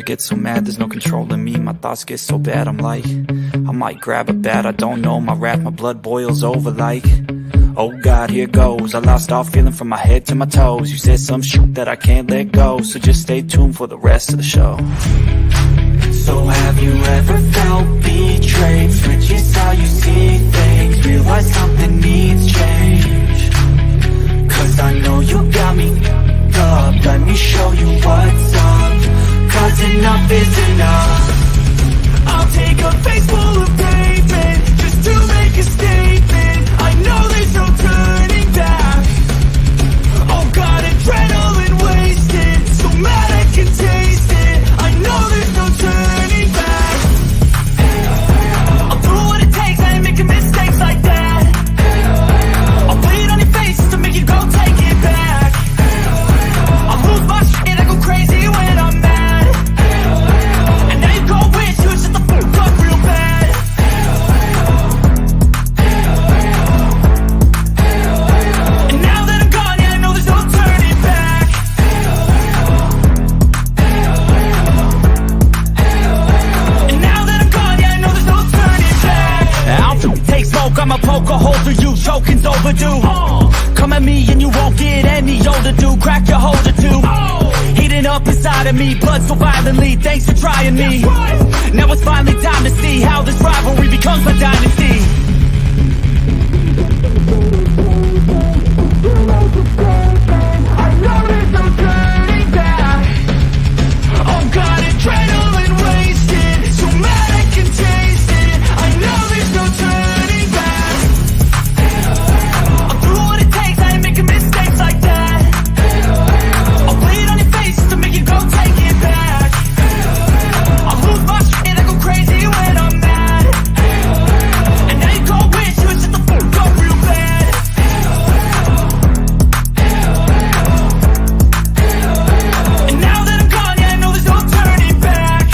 get so mad, there's no controlling me. My thoughts get so bad, I'm like, I might grab a bat, I don't know. My wrath, my blood boils over like, oh God, here goes. I lost all feeling from my head to my toes. You said some shit that I can't let go, so just stay tuned for the rest of the show. So have you ever felt betrayed? Switches how you see things, realize something needs change. Cause I know you got me up, let me show you what's up. Cause enough is enough. I'll take a face full of pavement just to make a statement. I know there's no turning back. Oh God, adrenaline wasted, so mad I can taste it. I know there's no turning back. I'll do what it takes, I ain't making mistakes like that. I'll play it on your face to make you go take it back. I'll lose my shit, I go crazy when I'm mad. And now you go wish you shut the fuck up real bad. And now that I'm gone, yeah, I know there's no turning back. And now that I'm gone, yeah, I know there's no turning back. I'll take smoke, I'ma poke a hole through you, choking's overdue. Come at me and you won't get any older, dude. Crack your holder too. Heating up inside of me, blood so violently. Thanks for trying me. Now it's finally time to see how this rivalry becomes my dynasty. I know there's no turning back. Oh God, adrenaline wasted, so mad I can taste it. I know there's no turning back. I'll do what it takes, I ain't making mistakes like that. I'll play it on your face to make you go take it back. I'll lose my shit, I go crazy when I'm mad. And now you go wish you would shut the fuck up real bad. And now that I'm gone, yeah, I know there's no turning back.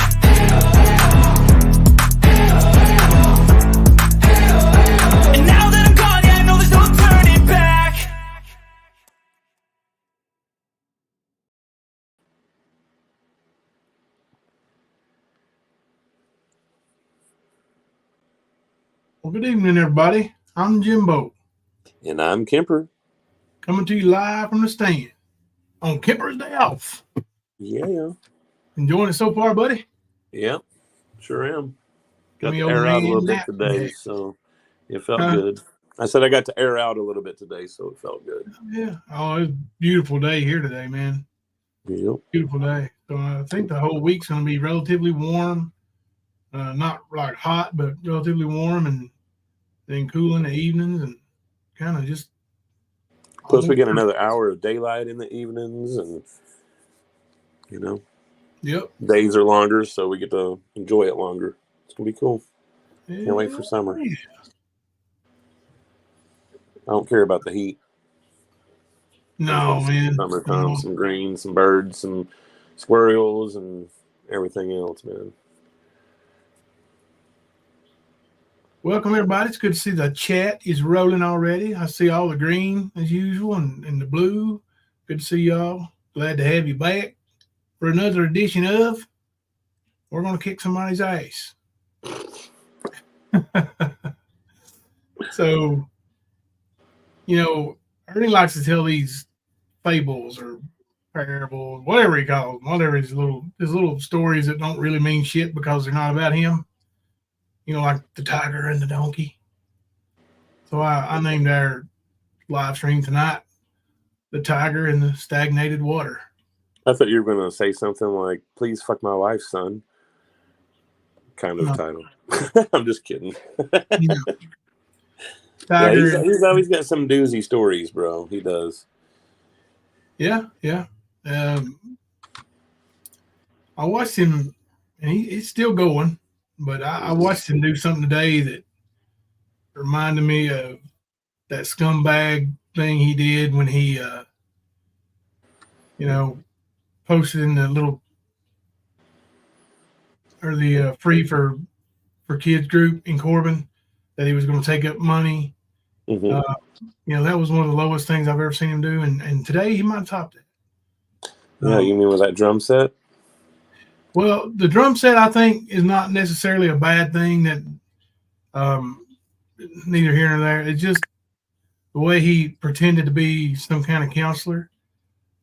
And now that I'm gone, yeah, I know there's no turning back. Well, good evening, everybody. I'm Jimbo, And I'm Kemper. coming to you live from the stand on Kemper's Day Off. Yeah. Enjoying it so far, buddy? Yeah. Sure am. Got Me to old air out a man little bit nap today, day. so it felt Huh? good. I said I got to air out a little bit today, so it felt good. Yeah. Oh, it's a beautiful day here today, man. Yep. Beautiful day. So I think the whole week's going to be relatively warm. Not like hot, but relatively warm, and then cool in the evenings, and kind of just. Plus, we get another hour of daylight in the evenings, and Yep. days are longer, so we get to enjoy it longer. It's gonna be cool. Can't wait for summer. Yeah. I don't care about the heat. No, man. Summertime, No. some greens, some birds, some squirrels, and everything else, man. Welcome, everybody. It's good to see the chat is rolling already. I see all the green as usual and the blue. Good to see y'all. Glad to have you back for another edition of We're Going to Kick Somebody's Ass. So, Ernie likes to tell these fables or parables, whatever he calls them, whatever his little stories that don't really mean shit because they're not about him. Like the tiger and the donkey. So I named our live stream tonight The Tiger and the Stagnated Water. I thought you were going to say something like, please fuck my wife, son. Kind of title. I'm just kidding. Tiger, he's always got some doozy stories, bro. He does. Yeah. I watched him, and he's still going. But I watched him do something today that reminded me of that scumbag thing he did when he, posted in the free for kids group in Corbin that he was going to take up money. Mm-hmm. That was one of the lowest things I've ever seen him do. And today he might have topped it. Yeah, you mean with that drum set? Well, the drum set I think is not necessarily a bad thing. That neither here nor there. It's just the way he pretended to be some kind of counselor.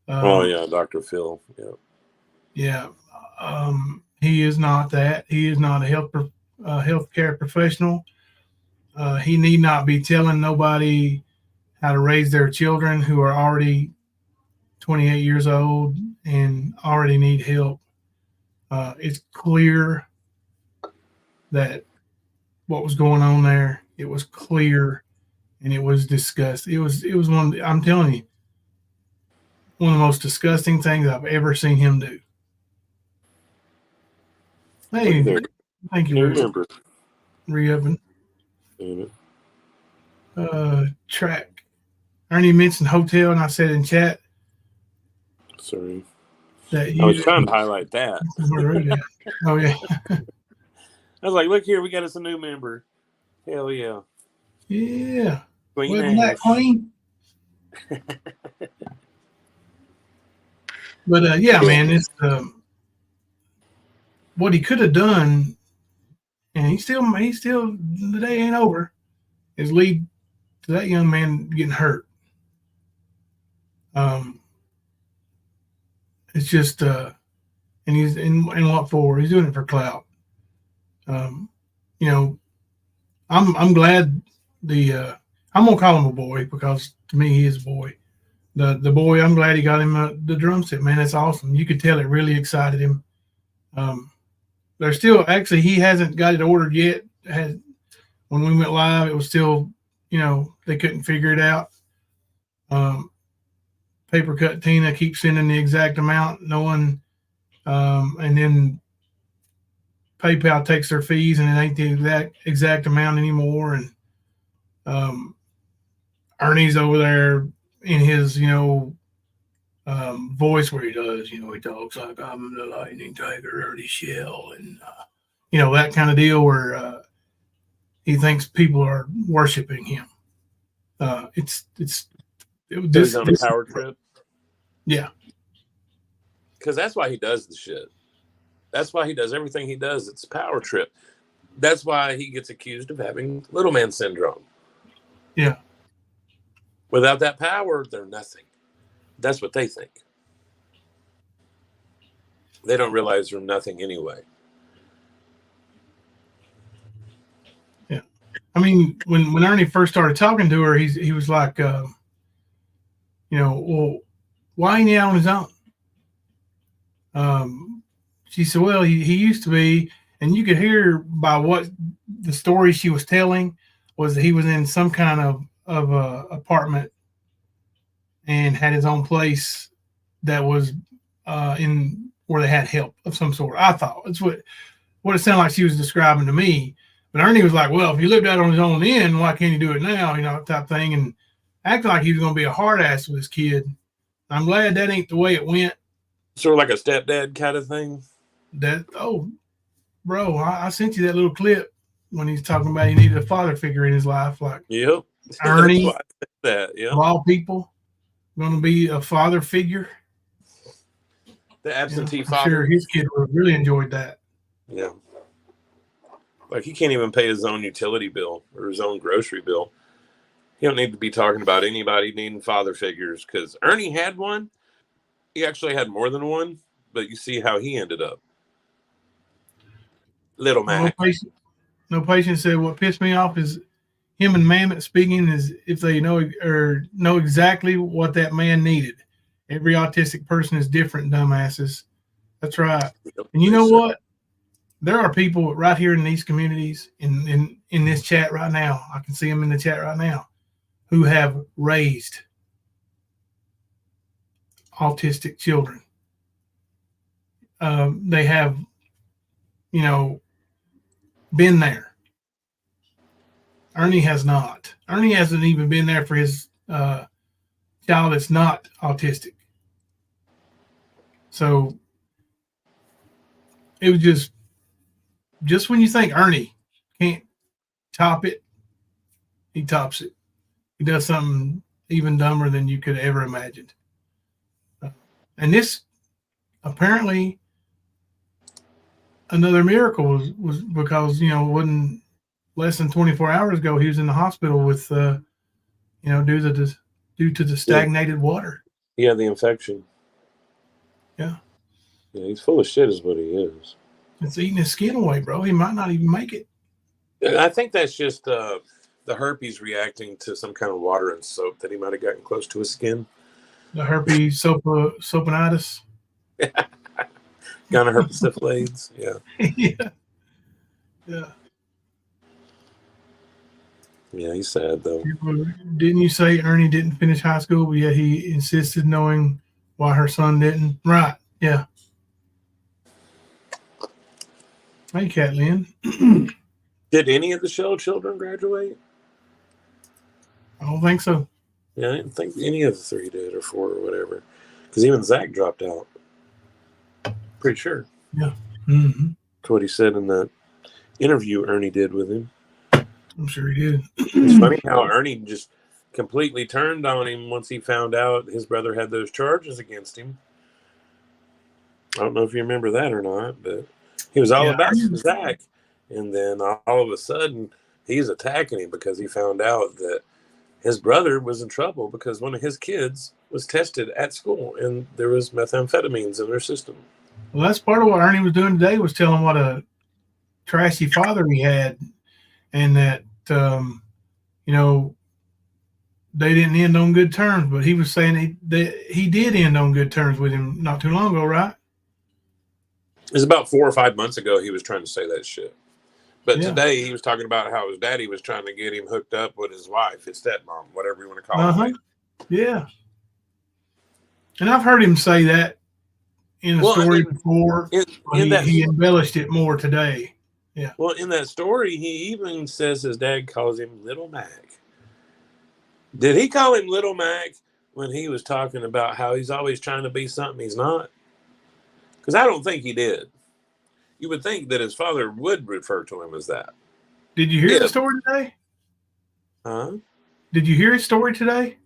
Oh yeah, Dr. Phil. Yeah. Yeah. He is not that. He is not a healthcare professional. He need not be telling nobody how to raise their children who are already 28 years old and already need help. It's clear that what was going on there. It was clear, and it was disgusting. It was one. I'm telling you, one of the most disgusting things I've ever seen him do. Hey, thank you for re-upping. Track. Ernie mentioned hotel, and I said in chat. Sorry. That I was trying to highlight that. Oh yeah. I was like, look here, we got us a new member. Hell yeah. Yeah. Queen that Queen? But yeah, man, it's what he could have done, and he still the day ain't over, is lead to that young man getting hurt. It's just and he's in what for? He's doing it for clout. You know, I'm glad I'm gonna call him a boy because to me he is a boy. The boy, I'm glad he got him the drum set, man. That's awesome. You could tell it really excited him. There's still actually he hasn't got it ordered yet. When we went live, it was still, they couldn't figure it out. Paper Cut Tina keeps sending the exact amount. No one, and then PayPal takes their fees, and it ain't the exact amount anymore. And Ernie's over there in his, voice where he does, he talks like I'm the lightning tiger or the shell, and that kind of deal where he thinks people are worshiping him. He's on a power trip. Yeah, because that's why he does the shit. That's why he does everything he does. It's a power trip. That's why he gets accused of having little man syndrome. Yeah. Without that power, they're nothing. That's what they think. They don't realize they're nothing anyway. Yeah. I mean, when Ernie first started talking to her, he was like, well, why ain't he out on his own? She said, well, he used to be, and you could hear by what the story she was telling was that he was in some kind of apartment and had his own place that was in where they had help of some sort. I thought it's what it sounded like she was describing to me. But Ernie was like, well, if he lived out on his own then, why can't he do it now? Type thing, and acting like he was going to be a hard ass with his kid. I'm glad that ain't the way it went. Sort of like a stepdad kind of thing. Bro, I sent you that little clip when he's talking about he needed a father figure in his life. Like, yep. Ernie, that, yeah. of all people, going to be a father figure. The absentee father. Sure, his kid would have really enjoyed that. Yeah. Like, he can't even pay his own utility bill or his own grocery bill. He don't need to be talking about anybody needing father figures, because Ernie had one. He actually had more than one, but you see how he ended up. Little Mac. No patient said what pissed me off is him and Mammoth speaking is if they know exactly what that man needed. Every autistic person is different, dumbasses. That's right. And you know what? There are people right here in these communities, in this chat right now, I can see them in the chat right now, who have raised autistic children. They have, been there. Ernie has not. Ernie hasn't even been there for his child that's not autistic. So it was just when you think Ernie can't top it, he tops it. He does something even dumber than you could ever imagined. And this apparently another miracle was because it wasn't less than 24 hours ago he was in the hospital with due to the stagnated water. Yeah, the infection. Yeah. Yeah, he's full of shit is what he is. It's eating his skin away, bro. He might not even make it. I think that's just the herpes reacting to some kind of water and soap that he might have gotten close to his skin. The herpes soponitis. Kind of herpes. Yeah. Yeah. Yeah. Yeah, he's sad though. Didn't you say Ernie didn't finish high school, but yet he insisted knowing why her son didn't? Right. Yeah. Hey, Catlin. Did any of the Shell children graduate? I don't think so. Yeah, I didn't think any of the 3 did, or 4 or whatever. Because even Zach dropped out. Pretty sure. Yeah. Mm-hmm. That's what he said in that interview Ernie did with him. I'm sure he did. It's funny how Ernie just completely turned on him once he found out his brother had those charges against him. I don't know if you remember that or not, but he was all about Zach. And then all of a sudden, he's attacking him because he found out that his brother was in trouble because one of his kids was tested at school and there was methamphetamines in their system. Well, that's part of what Ernie was doing today, was telling what a trashy father he had, and that, they didn't end on good terms. But he was saying he did end on good terms with him not too long ago, right? It was about 4 or 5 months ago he was trying to say that shit. But today he was talking about how his daddy was trying to get him hooked up with his wife, his stepmom, whatever you want to call it. Yeah. And I've heard him say that in a story before. He embellished it more today. Yeah. Well, in that story, he even says his dad calls him Little Mac. Did he call him Little Mac when he was talking about how he's always trying to be something he's not? Because I don't think he did. You would think that his father would refer to him as that. Did you hear the story today? Huh? Did you hear his story today?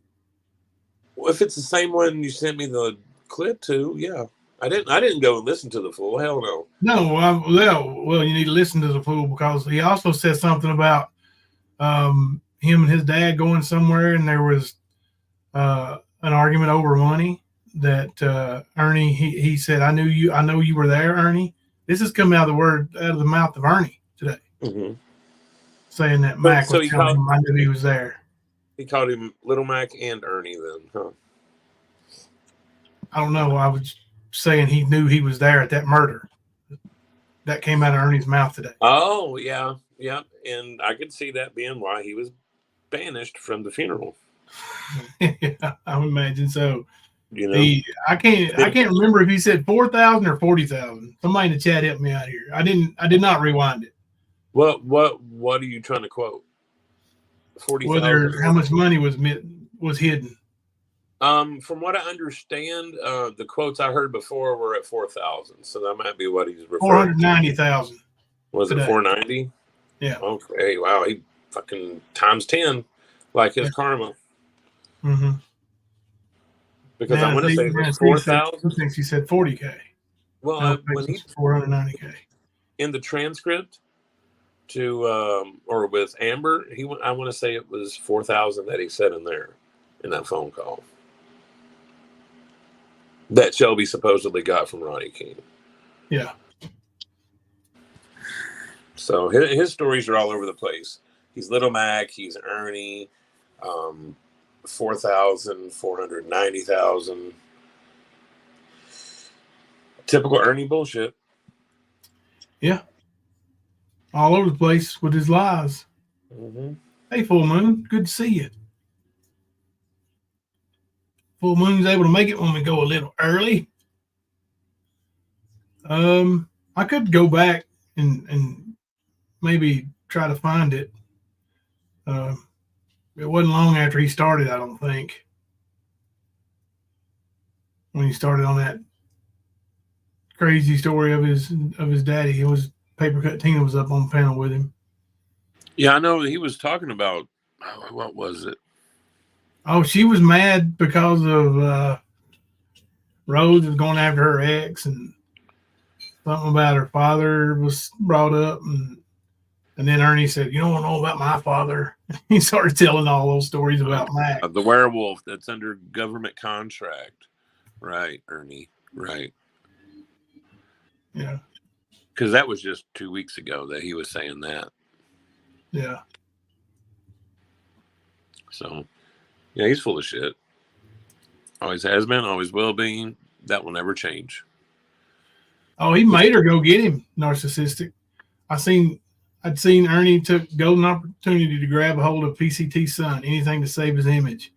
Well, if it's the same one you sent me the clip to, yeah. I didn't go and listen to the full. Hell no. No, well, you need to listen to the full, because he also said something about him and his dad going somewhere, and there was an argument over money. That Ernie, he said, I know you were there, Ernie. This is coming out of the mouth of Ernie today, saying that Mac was telling him I knew he was there. He called him Little Mac and Ernie then, huh? I don't know. I was saying he knew he was there at that murder. That came out of Ernie's mouth today. Oh, yeah. And I could see that being why he was banished from the funeral. Yeah, I would imagine so. I can't remember if he said 4,000 or 40,000. Somebody in the chat help me out here. I did not rewind it. What are you trying to quote? 40,000. How much money was hidden? From what I understand, the quotes I heard before were at 4,000. So that might be what he's referring to. 490,000. Was it 490? Yeah. Okay. Wow. He fucking times 10, like his karma. Mm-hmm. Because I want to say it was 4,000. He thinks he said 40K. Well, when he 490K in the transcript or with Amber, I want to say it was 4,000 that he said in there in that phone call that Shelby supposedly got from Ronnie King. Yeah. So his stories are all over the place. He's Little Mac. He's Ernie. 4,000, 490,000. Typical Ernie bullshit. Yeah. All over the place with his lies. Mm-hmm. Hey, Full Moon. Good to see you. Full Moon's able to make it when we go a little early. I could go back and maybe try to find it. It wasn't long after he started, I don't think. When he started on that crazy story of his daddy, it was Paper Cut Tina was up on the panel with him. Yeah, I know he was talking about, what was it? Oh, she was mad because of Rose was going after her ex, and something about her father was brought up, and then Ernie said, "You don't know about my father." He started telling all those stories about Mac. The werewolf that's under government contract. Right, Ernie. Right. Yeah. Because that was just 2 weeks ago that he was saying that. Yeah. So, yeah, he's full of shit. Always has been, always will be. That will never change. Oh, he made her go get him, narcissistic. I'd seen Ernie took golden opportunity to grab a hold of PCT's son, anything to save his image.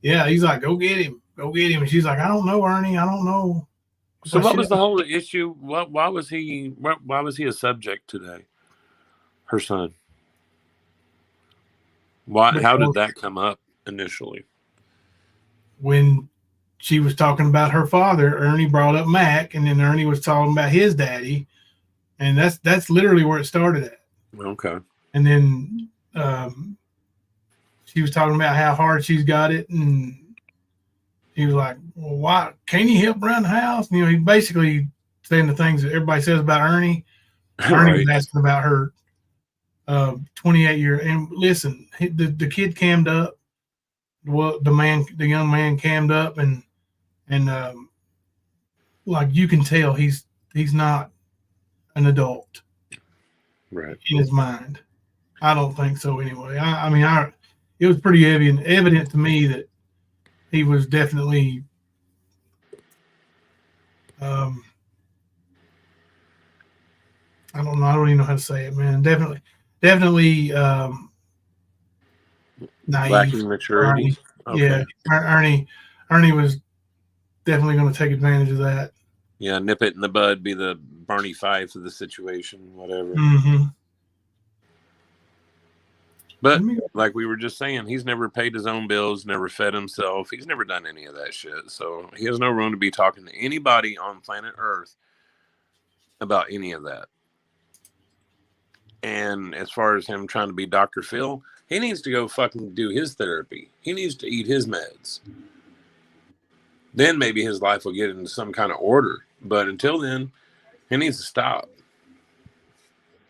Yeah, he's like, go get him. And she's like, I don't know, Ernie. I don't know. So what was the whole issue? Why was he a subject today? Her son. How did that come up initially? When she was talking about her father, Ernie brought up Mac, and then Ernie was talking about his daddy, and that's literally where it started at. Okay. And then she was talking about how hard she's got it, and he was like, "Well, why can't he help around the house?" And, he basically saying the things that everybody says about Ernie. Ernie was asking about her 28-year. And listen, the kid cammed up. Well, the young man cammed up, and like you can tell, he's not an adult, right, in his mind. I don't think so anyway. I mean, it was pretty evident to me that he was definitely I don't know. I don't even know how to say it, man. Definitely naive. Lacking maturity. Okay. Yeah, Ernie was definitely going to take advantage of that. Yeah, nip it in the bud, be the Barney Fife of the situation, whatever. Mm-hmm. But like we were just saying, he's never paid his own bills, never fed himself. He's never done any of that shit. So he has no room to be talking to anybody on planet Earth about any of that. And as far as him trying to be Dr. Phil, he needs to go fucking do his therapy. He needs to eat his meds. Then maybe his life will get into some kind of order. But until then, he needs to stop.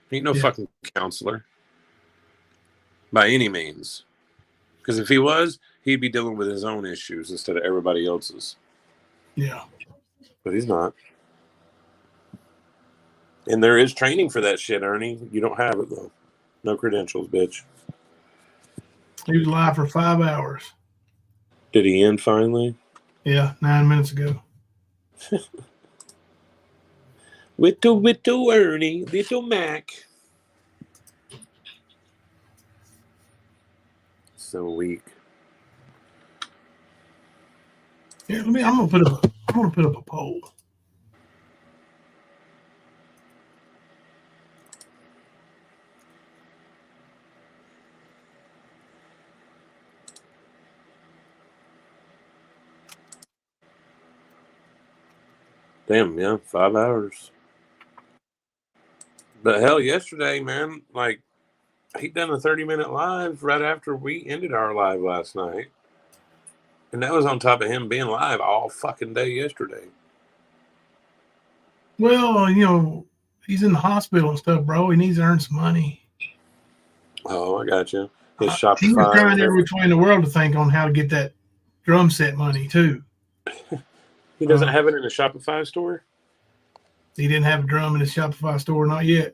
He ain't no fucking counselor. By any means. Because if he was, he'd be dealing with his own issues instead of everybody else's. Yeah. But he's not. And there is training for that shit, Ernie. You don't have it, though. No credentials, bitch. He was live for 5 hours. Did he end finally? Yeah, 9 minutes ago. Little Ernie, little Mac. So weak. Yeah, I'm gonna put up a poll. Damn, yeah, 5 hours. But hell, yesterday, man, like, he done a 30-minute live right after we ended our live last night. And that was on top of him being live all fucking day yesterday. Well, he's in the hospital and stuff, bro. He needs to earn some money. Oh, I got you. His Shopify. He was trying every which way in the world to think on how to get that drum set money, too. He doesn't have it in a Shopify store? He didn't have a drum in his Shopify store, not yet.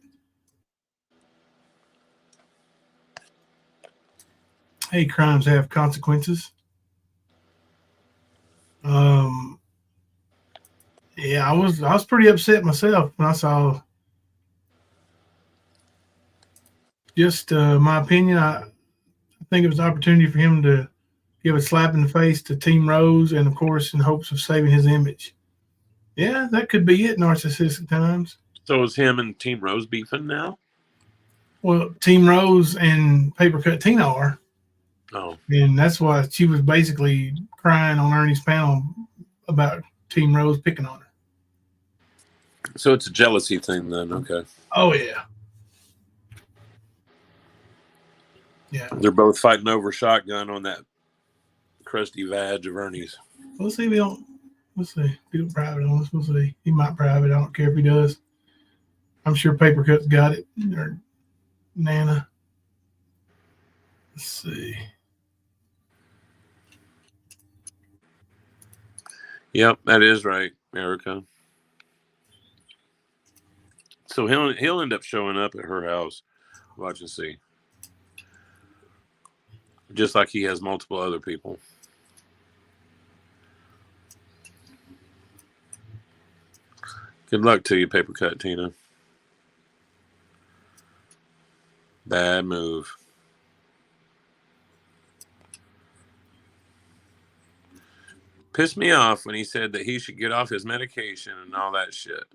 Hey, crimes have consequences. Yeah, I was pretty upset myself when I saw. Just my opinion, I think it was an opportunity for him to give a slap in the face to Team Rose, and of course, in hopes of saving his image. Yeah, that could be it. Narcissistic times. So is him and Team Rose beefing now? Well, Team Rose and Paper Cut Tina are. Oh. And that's why she was basically crying on Ernie's panel about Team Rose picking on her. So it's a jealousy thing then, okay. Oh, yeah. Yeah. They're both fighting over shotgun on that crusty vag of Ernie's. We'll see. We'll see. If he don't private on us, we'll see. He might private. I don't care if he does. I'm sure Papercut's got it. Or Nana. Let's see. Yep, that is right, Erica. So he'll end up showing up at her house. Watch and see. Just like he has multiple other people. Good luck to you, Papercut Tina. Bad move. Pissed me off when he said that he should get off his medication and all that shit.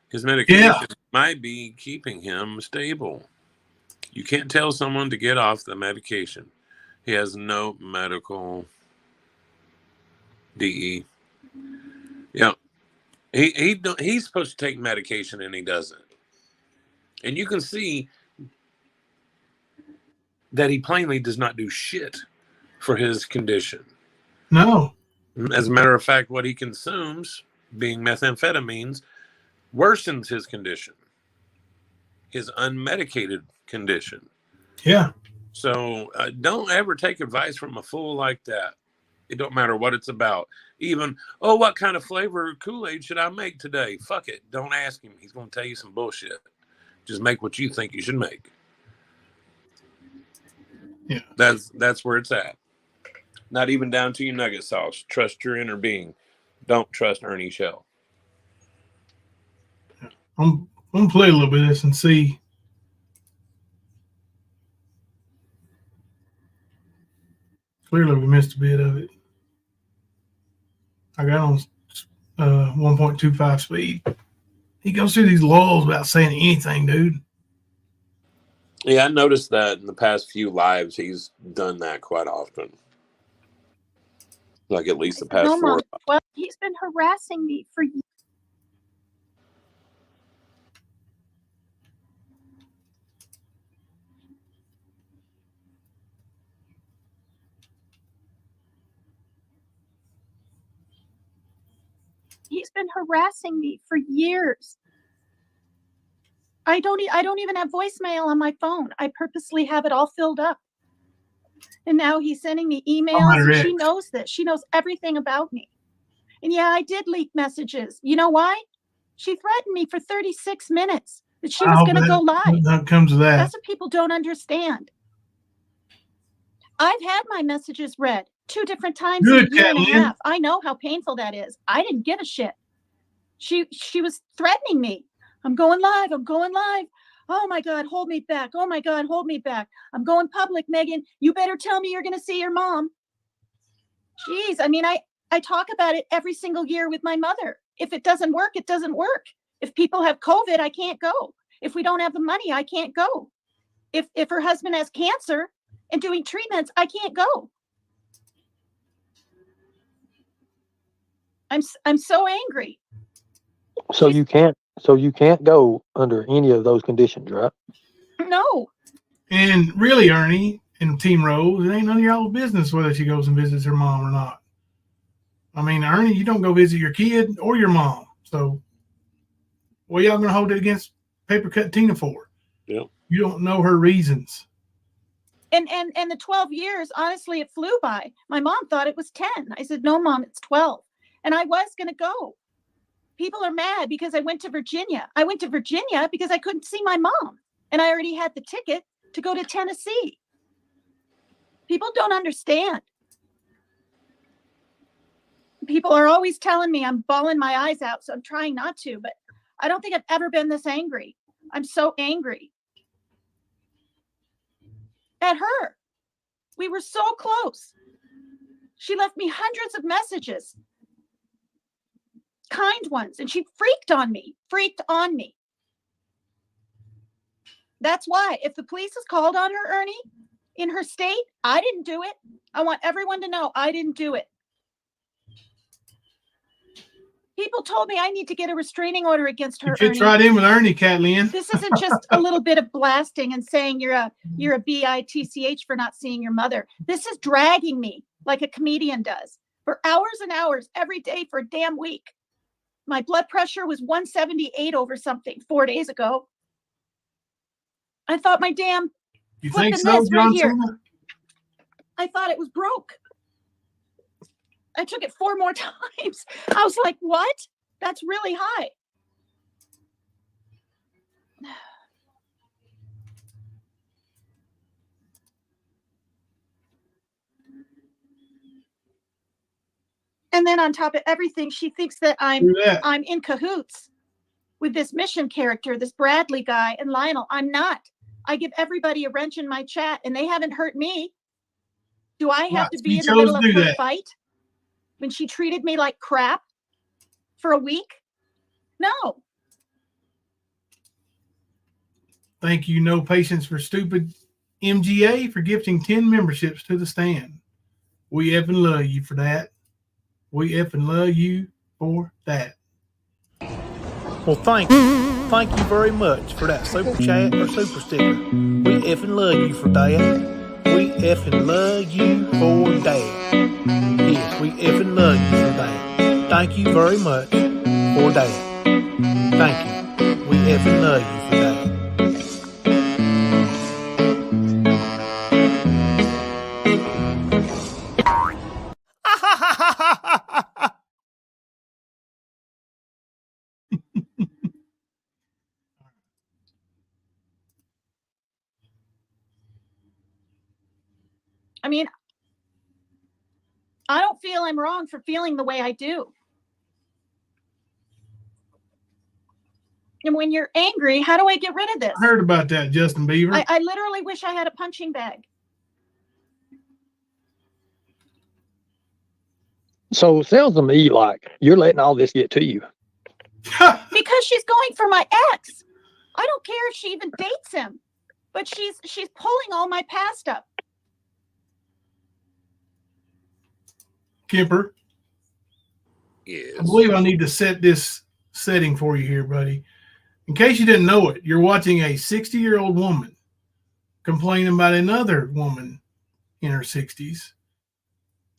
His medication might be keeping him stable. You can't tell someone to get off the medication. He has no medical DE. Yeah. He's supposed to take medication and he doesn't. And you can see that he plainly does not do shit for his condition. No. As a matter of fact, what he consumes, being methamphetamines, worsens his condition, his unmedicated condition. Yeah. So don't ever take advice from a fool like that. It don't matter what it's about. Even, oh, what kind of flavor Kool-Aid should I make today? Fuck it. Don't ask him. He's going to tell you some bullshit. Just make what you think you should make. Yeah. That's where it's at. Not even down to your nugget sauce. Trust your inner being. Don't trust Ernie Shell. I'm going to play a little bit of this and see. Clearly, we missed a bit of it. I got on 1.25 speed. He goes through these lulls without saying anything, dude. Yeah, I noticed that in the past few lives, he's done that quite often. Like at least the past No, 4. Mom. Well, he's been harassing me for years. He's been harassing me for years. I don't even have voicemail on my phone. I purposely have it all filled up. And now he's sending me emails. And she knows this. She knows everything about me. And yeah, I did leak messages. You know why? She threatened me for 36 minutes that she was going to go live. That comes to that. That's what people don't understand. I've had my messages read 2 different times in a year and a half. I know how painful that is. I didn't give a shit. She was threatening me. I'm going live. I'm going live. Oh my God, hold me back. Oh my God, hold me back. I'm going public, Megan. You better tell me you're going to see your mom. Jeez, I mean, I talk about it every single year with my mother. If it doesn't work, it doesn't work. If people have COVID, I can't go. If we don't have the money, I can't go. If her husband has cancer and doing treatments, I can't go. I'm so angry. So you can't go under any of those conditions, right? No. And really, Ernie and Team Rose, it ain't none of y'all's business whether she goes and visits her mom or not. I mean, Ernie, you don't go visit your kid or your mom. So what y'all going to hold it against Papercut Tina for? Yeah. You don't know her reasons. And the 12 years, honestly, it flew by. My mom thought it was 10. I said, no, Mom, it's 12. And I was going to go. People are mad because I went to Virginia. I went to Virginia because I couldn't see my mom. And I already had the ticket to go to Tennessee. People don't understand. People are always telling me I'm bawling my eyes out, so I'm trying not to, but I don't think I've ever been this angry. I'm so angry at her. We were so close. She left me hundreds of messages, kind ones, and she freaked on me. That's why if the police is called on her, Ernie, in her state, I didn't do it. I want everyone to know I didn't do it. People told me I need to get a restraining order against her. You fits right in with Ernie, Kathleen. This isn't just a little bit of blasting and saying you're a bitch for not seeing your mother. This is dragging me like a comedian does for hours and hours every day for a damn week. My blood pressure was 178 over something 4 days ago. I thought my damn You think flipping so, this right John here. Cena? I thought it was broke. I took it 4 more times. I was like, what? That's really high. And then on top of everything, she thinks that I'm in cahoots with this mission character, this Bradley guy, and Lionel. I'm not. I give everybody a wrench in my chat, and they haven't hurt me. Do I have to be in the middle of her fight when she treated me like crap for a week? No. Thank you, No Patience for Stupid MGA, for gifting 10 memberships to the stand. We effing love you for that. We effing love you for that. Well, thank you. Thank you very much for that super chat or super sticker. We effing love you for that. We effing love you for that. Yes, we effing love you for that. Thank you very much for that. Thank you. We effing love you for that. I mean, I don't feel I'm wrong for feeling the way I do. And when you're angry, how do I get rid of this? I heard about that, Justin Bieber. I literally wish I had a punching bag. So it sounds to me like you're letting all this get to you. Because she's going for my ex. I don't care if she even dates him, but she's pulling all my past up. Kipper. Yes. I believe I need to set this setting for you here, buddy. In case you didn't know it, you're watching a 60-year-old woman complaining about another woman in her 60s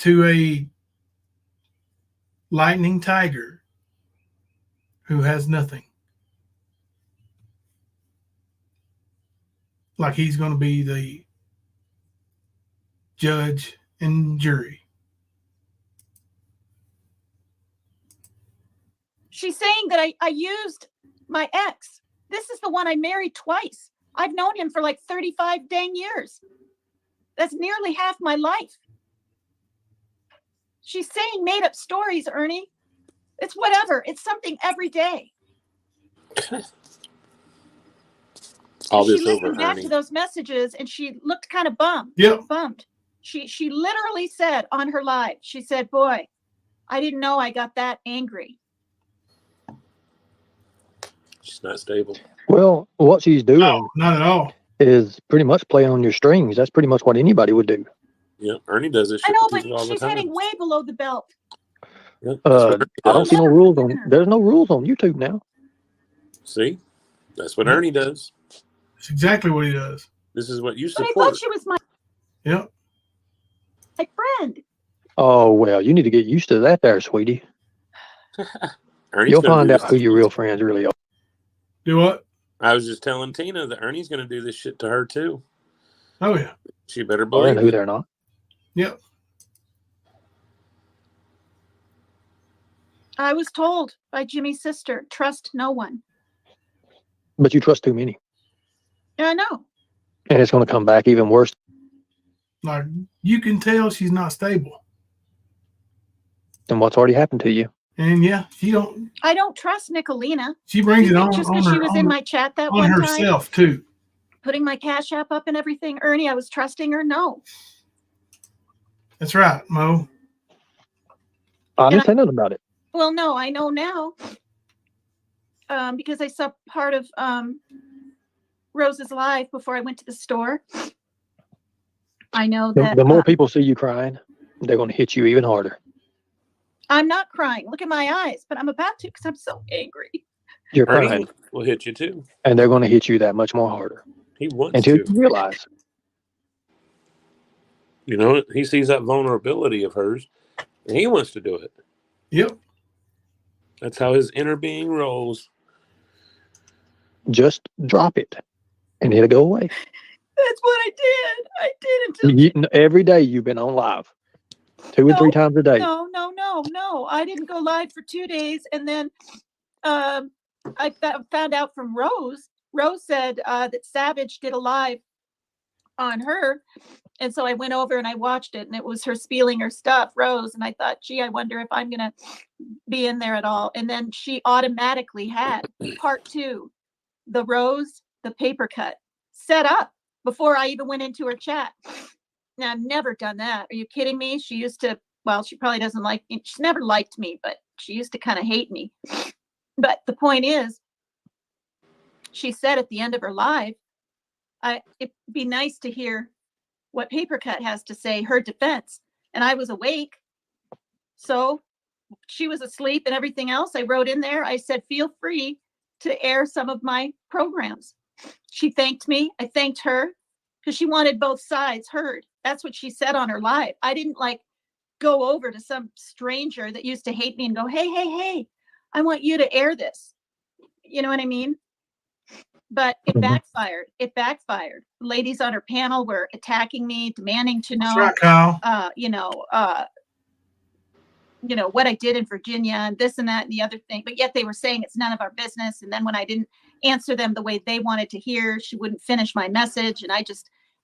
to a lightning tiger who has nothing. Like he's going to be the judge and jury. She's saying that I used my ex. This is the one I married twice. I've known him for like 35 dang years. That's nearly half my life. She's saying made up stories, Ernie. It's whatever. It's something every day. All she this over, listened back Ernie. to those messages and she looked kind of bummed. Yep. Bummed. She literally said on her live, she said, boy, I didn't know I got that angry. She's not stable. Well, what she's doing No, not at all. is pretty much playing on your strings. That's pretty much what anybody would do. Yeah, Ernie does this I shit know, to but people all the she's time. heading way below the belt. Yeah, that's what Ernie I don't does. see no rules on. There's no rules on YouTube now. See? That's what Ernie does. That's exactly what he does. This is what you But I support. thought she was my Yep. friend. Oh well, you need to get used to that, there, sweetie. Ernie's You'll gonna find do out this. who your real friends really are. Do what? I was just telling Tina that Ernie's going to do this shit to her too. Oh, yeah. She better And believe who it. they're not. Yep. I was told by Jimmy's sister, trust no one. But you trust too many, Yeah, I know. and it's going to come back even worse. Like, you can tell she's not stable. than what's already happened to you. And yeah, I don't trust Nicolina. she brings You it think on, just on because her, she was on, in her- my chat that on one time, herself too. putting my Cash App up and everything, Ernie, I was trusting her? No. That's right, Mo. I didn't say nothing about it. Well, no, I know now. Because I saw part of Rose's live before I went to the store. I know that The more people see you crying, they're going to hit you even harder. I'm not crying. Look at my eyes, but I'm about to because I'm so angry. You're Ernie crying, will hit you too. and they're going to hit you that much more harder He wants until to. you realize. You know, he sees that vulnerability of hers, and he wants to do it. Yep. That's how his inner being rolls. Just drop it, and it'll go away. That's what I did. I did until Every day you've been on live, 2 and 3 times a day. No. I didn't go live for 2 days, and then I found out from Rose. Rose said that Savage did a live on her, and so I went over and I watched it, and it was her spieling her stuff, Rose, and I thought, gee, I wonder if I'm gonna be in there at all. And then she automatically had part 2, the Rose, the paper cut, set up before I even went into her chat. Now, I've never done that. Are you kidding me? She used to, well, she probably doesn't like me. She's never liked me, but she used to kind of hate me. But the point is, she said at the end of her live, it'd be nice to hear what Papercut has to say, her defense. And I was awake. So she was asleep and everything else. I wrote in there, I said, feel free to air some of my programs. She thanked me. I thanked her because she wanted both sides heard. That's what she said on her live. I didn't like go over to some stranger that used to hate me and go, hey, I want you to air this. You know what I mean? But it backfired. It backfired. Ladies on her panel were attacking me, demanding to know, That's right, Kyle. What I did in Virginia and this and that and the other thing. But yet they were saying it's none of our business. And then when I didn't answer them the way they wanted to hear, she wouldn't finish my message.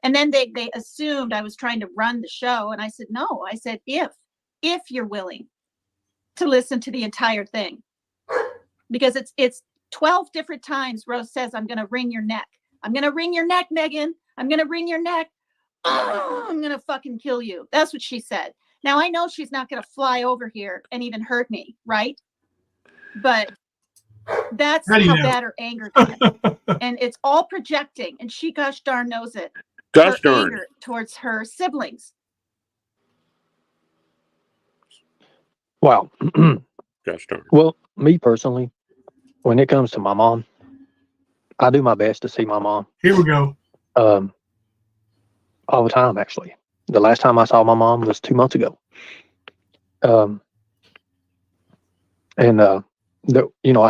And then they assumed I was trying to run the show. And I said, no, I said, if you're willing to listen to the entire thing, because it's 12 different times Rose says, I'm going to wring your neck. I'm going to wring your neck, Megan. I'm going to wring your neck. Oh, I'm going to fucking kill you. That's what she said. Now, I know she's not going to fly over here and even hurt me, right? But that's how bad her anger is. And it's all projecting. And she gosh darn knows it. Gosh her darn. anger towards her siblings. Wow. Gosh darn. Well, me personally, when it comes to my mom, I do my best to see my mom. Here we go. All the time, actually. The last time I saw my mom was 2 months ago. I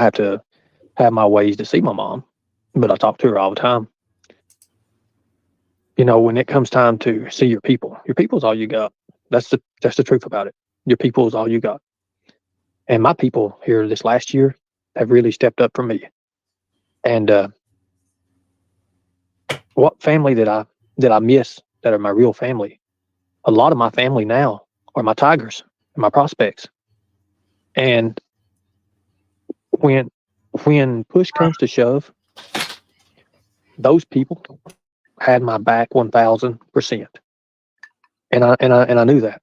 have to have my ways to see my mom, but I talk to her all the time. When it comes time to see your people's all you got. That's the truth about it. Your people is all you got. And my people here this last year have really stepped up for me. And what family that I miss that are my real family? A lot of my family now are my tigers and my prospects. And when push comes to shove, those people had my back 1,000%. And I knew that.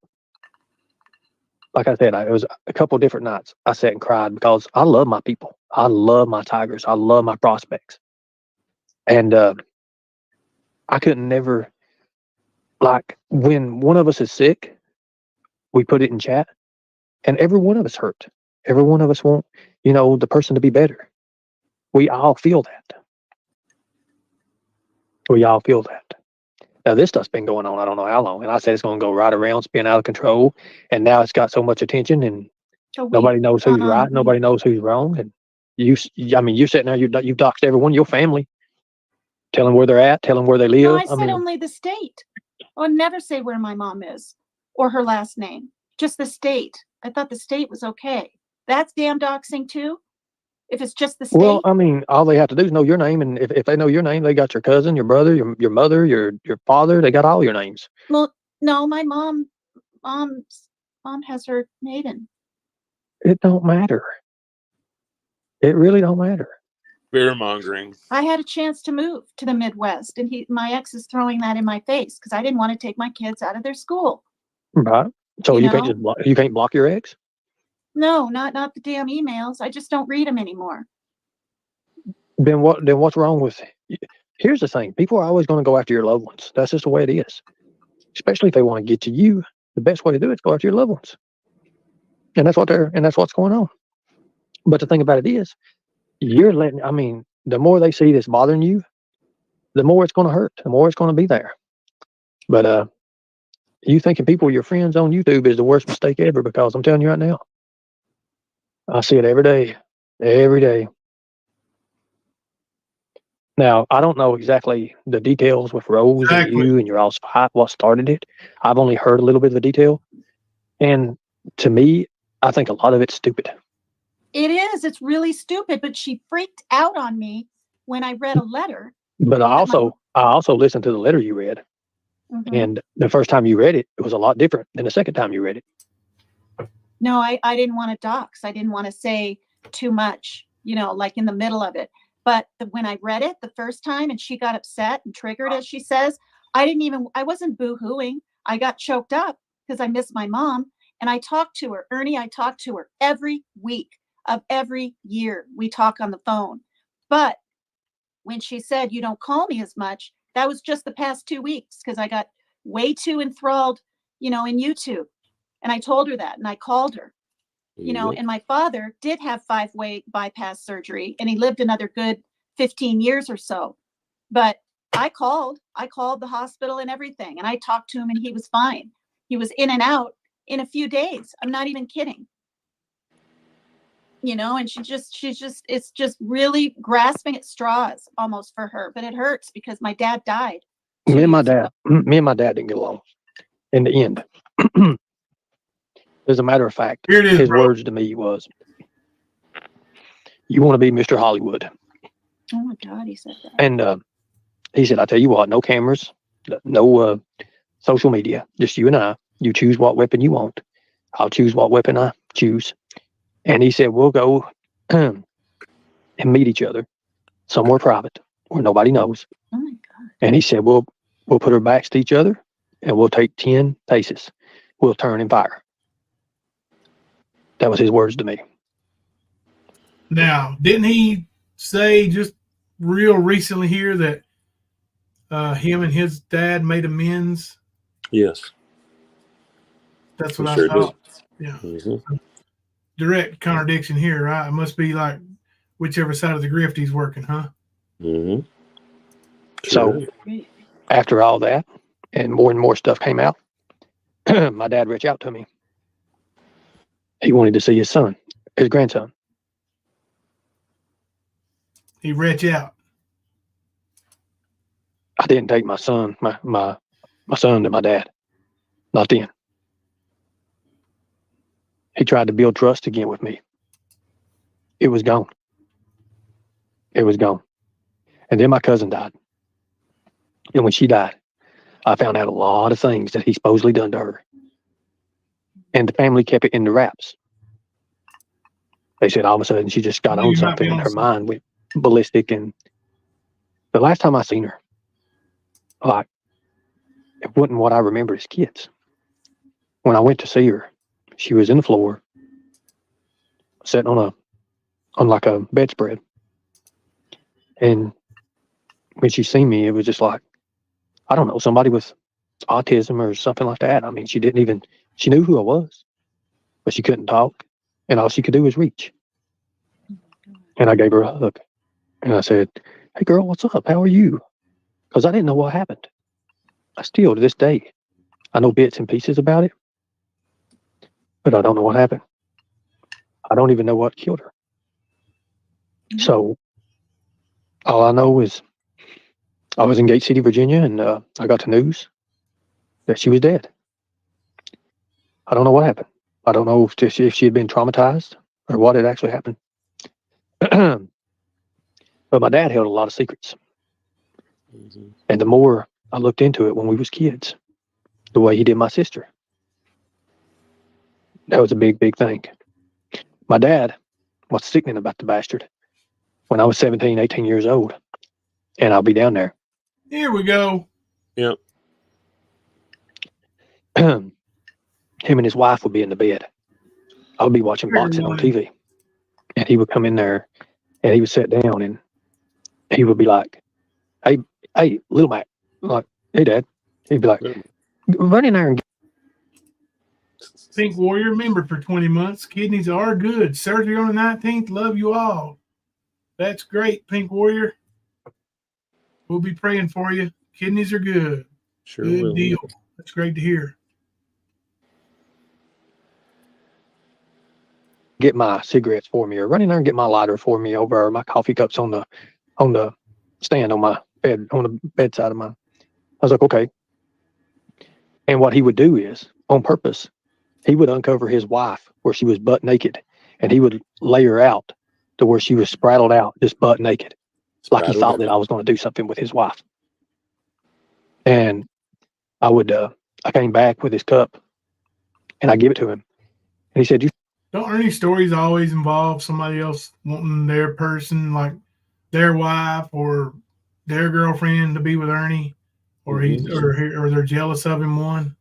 Like I said, it was a couple of different nights I sat and cried because I love my people. I love my tigers. I love my prospects. And I couldn't never, like, when one of us is sick, we put it in chat, and every one of us hurt. Every one of us want, the person to be better. We all feel that. We all feel that. Now, this stuff's been going on, I don't know how long, and I said it's going to go right around, spin out of control, and now it's got so much attention, and nobody knows who's right, nobody knows who's wrong, and you're sitting there, you've doxed everyone, your family, tell them where they're at, tell them where they live. No, I said only the state. I would never say where my mom is or her last name, just the state. I thought the state was okay. That's damn doxing too? If it's just the state? Well, all they have to do is know your name, and if they know your name, they got your cousin, your brother, your mother, your father, they got all your names. Well, no, my mom has her maiden. It don't matter. It really don't matter. Fear mongering. I had a chance to move to the Midwest, and my ex is throwing that in my face because I didn't want to take my kids out of their school. Right. So you can't you can't block your ex? No, not the damn emails. I just don't read them anymore. Then what's wrong with it? Here's the thing. People are always going to go after your loved ones. That's just the way it is. Especially if they want to get to you. The best way to do it is go after your loved ones. And that's what's going on. But the thing about it is, the more they see this bothering you, the more it's going to hurt, the more it's going to be there. But you thinking people are your friends on YouTube is the worst mistake ever, because I'm telling you right now, I see it every day. Every day. Now, I don't know exactly the details with Rose and Exactly. you and your all's fight, what started it. I've only heard a little bit of the detail. And to me, I think a lot of it's stupid. It is. It's really stupid. But she freaked out on me when I read a letter. But I also listened to the letter you read. Mhm. And the first time you read it, it was a lot different than the second time you read it. No, I didn't want to dox. I didn't want to say too much, like in the middle of it. But when I read it the first time and she got upset and triggered, as she says, I wasn't boo-hooing. I got choked up because I miss my mom. And I talked to her. Ernie, I talked to her every week of every year. We talk on the phone. But when she said, you don't call me as much, that was just the past 2 weeks because I got way too enthralled, in YouTube. And I told her that and I called her, Yep. and my father did have 5-way bypass surgery and he lived another good 15 years or so. But I called the hospital and everything. And I talked to him and he was fine. He was in and out in a few days. I'm not even kidding. And it's just really grasping at straws almost for her, but it hurts because my dad died. Me and my 2 years dad, ago. me and my dad didn't get along in the end. As a matter of fact, Here it is, his bro. words to me was, "You want to be Mr. Hollywood." Oh my God, he said that. And he said, "I tell you what, no cameras, no social media, just you and I. You choose what weapon you want. I'll choose what weapon I choose." And he said, "We'll go and meet each other somewhere private where nobody knows." Oh my God. And he said, we'll put our backs to each other and we'll take 10 paces. We'll turn and fire." That was his words to me. Now, didn't he say just real recently here that him and his dad made amends? Yes. That's He what sure I thought. did. Yeah. Mm-hmm. Direct contradiction here, right? It must be like whichever side of the grift he's working, huh? Mm-hmm. So after all that and more stuff came out, my dad reached out to me. He wanted to see his son, his grandson. He reach out. I didn't take my son, my son to my dad. Not then. He tried to build trust again with me. It was gone. It was gone. And then my cousin died. And when she died, I found out a lot of things that he supposedly done to her. And the family kept it in the wraps. They said all of a sudden she just got on something and her mind went ballistic. And the last time I seen her, like, it wasn't what I remember as kids. When I went to see her, she was in the floor, sitting on like a bedspread. And when she seen me, it was just like, I don't know, somebody with autism or something like that. I mean, she knew who I was, but she couldn't talk. And all she could do was reach. And I gave her a hug. And I said, "Hey girl, what's up? How are you?" Because I didn't know what happened. I still, to this day, I know bits and pieces about it, but I don't know what happened. I don't even know what killed her. So all I know is I was in Gate City, Virginia, and I got the news that she was dead. I don't know what happened. I don't know if she had been traumatized or what had actually happened. But my dad held a lot of secrets. Mm-hmm. And the more I looked into it when we was kids, the way he did my sister, that was a big, big thing. My dad was sickening about the bastard when I was 17, 18 years old. And I'll be down there. Here we go. Yep. Him and his wife would be in the bed. I would be watching boxing on TV. And he would come in there and he would sit down and he would be like, hey, little Mac. I'm like, "Hey, Dad." He'd be like, "Run in there and Pink Warrior member for 20 months. Kidneys are good. Surgery on the 19th. Love you all. That's great, Pink Warrior. We'll be praying for you. Kidneys are good. Sure Good will. deal. That's great to hear. get my cigarettes for me, or run in there and get my lighter for me over my coffee cups on the stand on my bed, on the bedside of mine. I was like, okay. And what he would do is, on purpose, he would uncover his wife where she was butt naked, and he would lay her out to where she was spraddled out, just butt naked, like he thought that I was going to do something with his wife. And I came back with his cup, and I give it to him, and he said, Don't Ernie stories always involve somebody else wanting their person, like their wife or their girlfriend, to be with Ernie, or or they're jealous of him? One.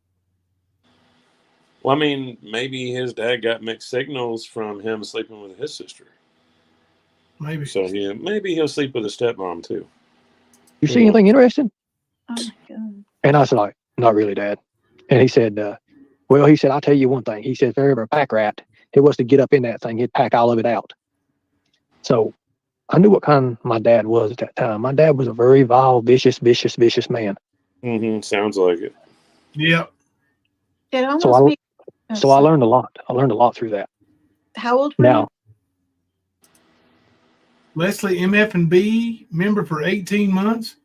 Well, I mean, maybe his dad got mixed signals from him sleeping with his sister. Maybe. So maybe he'll sleep with a stepmom too. you see anything interesting? Oh my God. And I said, like, not really, Dad. And he said, well, he said, I'll tell you one thing. He said, if there ever a pack rat, it was to get up in that thing, he'd pack all of it out. So I knew what kind my dad was at that time. My dad was a very vile, vicious man. Sounds like it. Yep. It almost So I learned a lot. I learned a lot through that. How old were Now, Leslie, MF and B, member for 18 months.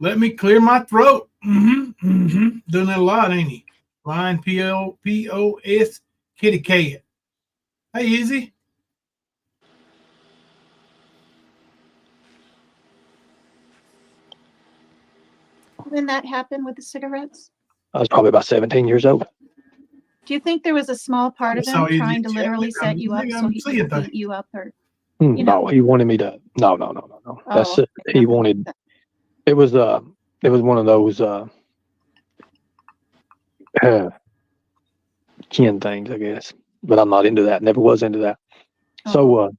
Let me clear my throat. Doing that a lot, ain't he? Line POS kitty cat. Hey, Izzy. when that happened with the cigarettes? I was probably about 17 years old. Do you think there was a small part of him trying to literally set you up so he could beat you up, or No, he wanted me to. No. That's it. He wanted. It was one of those kin things, I guess. But I'm not into that. Never was into that. So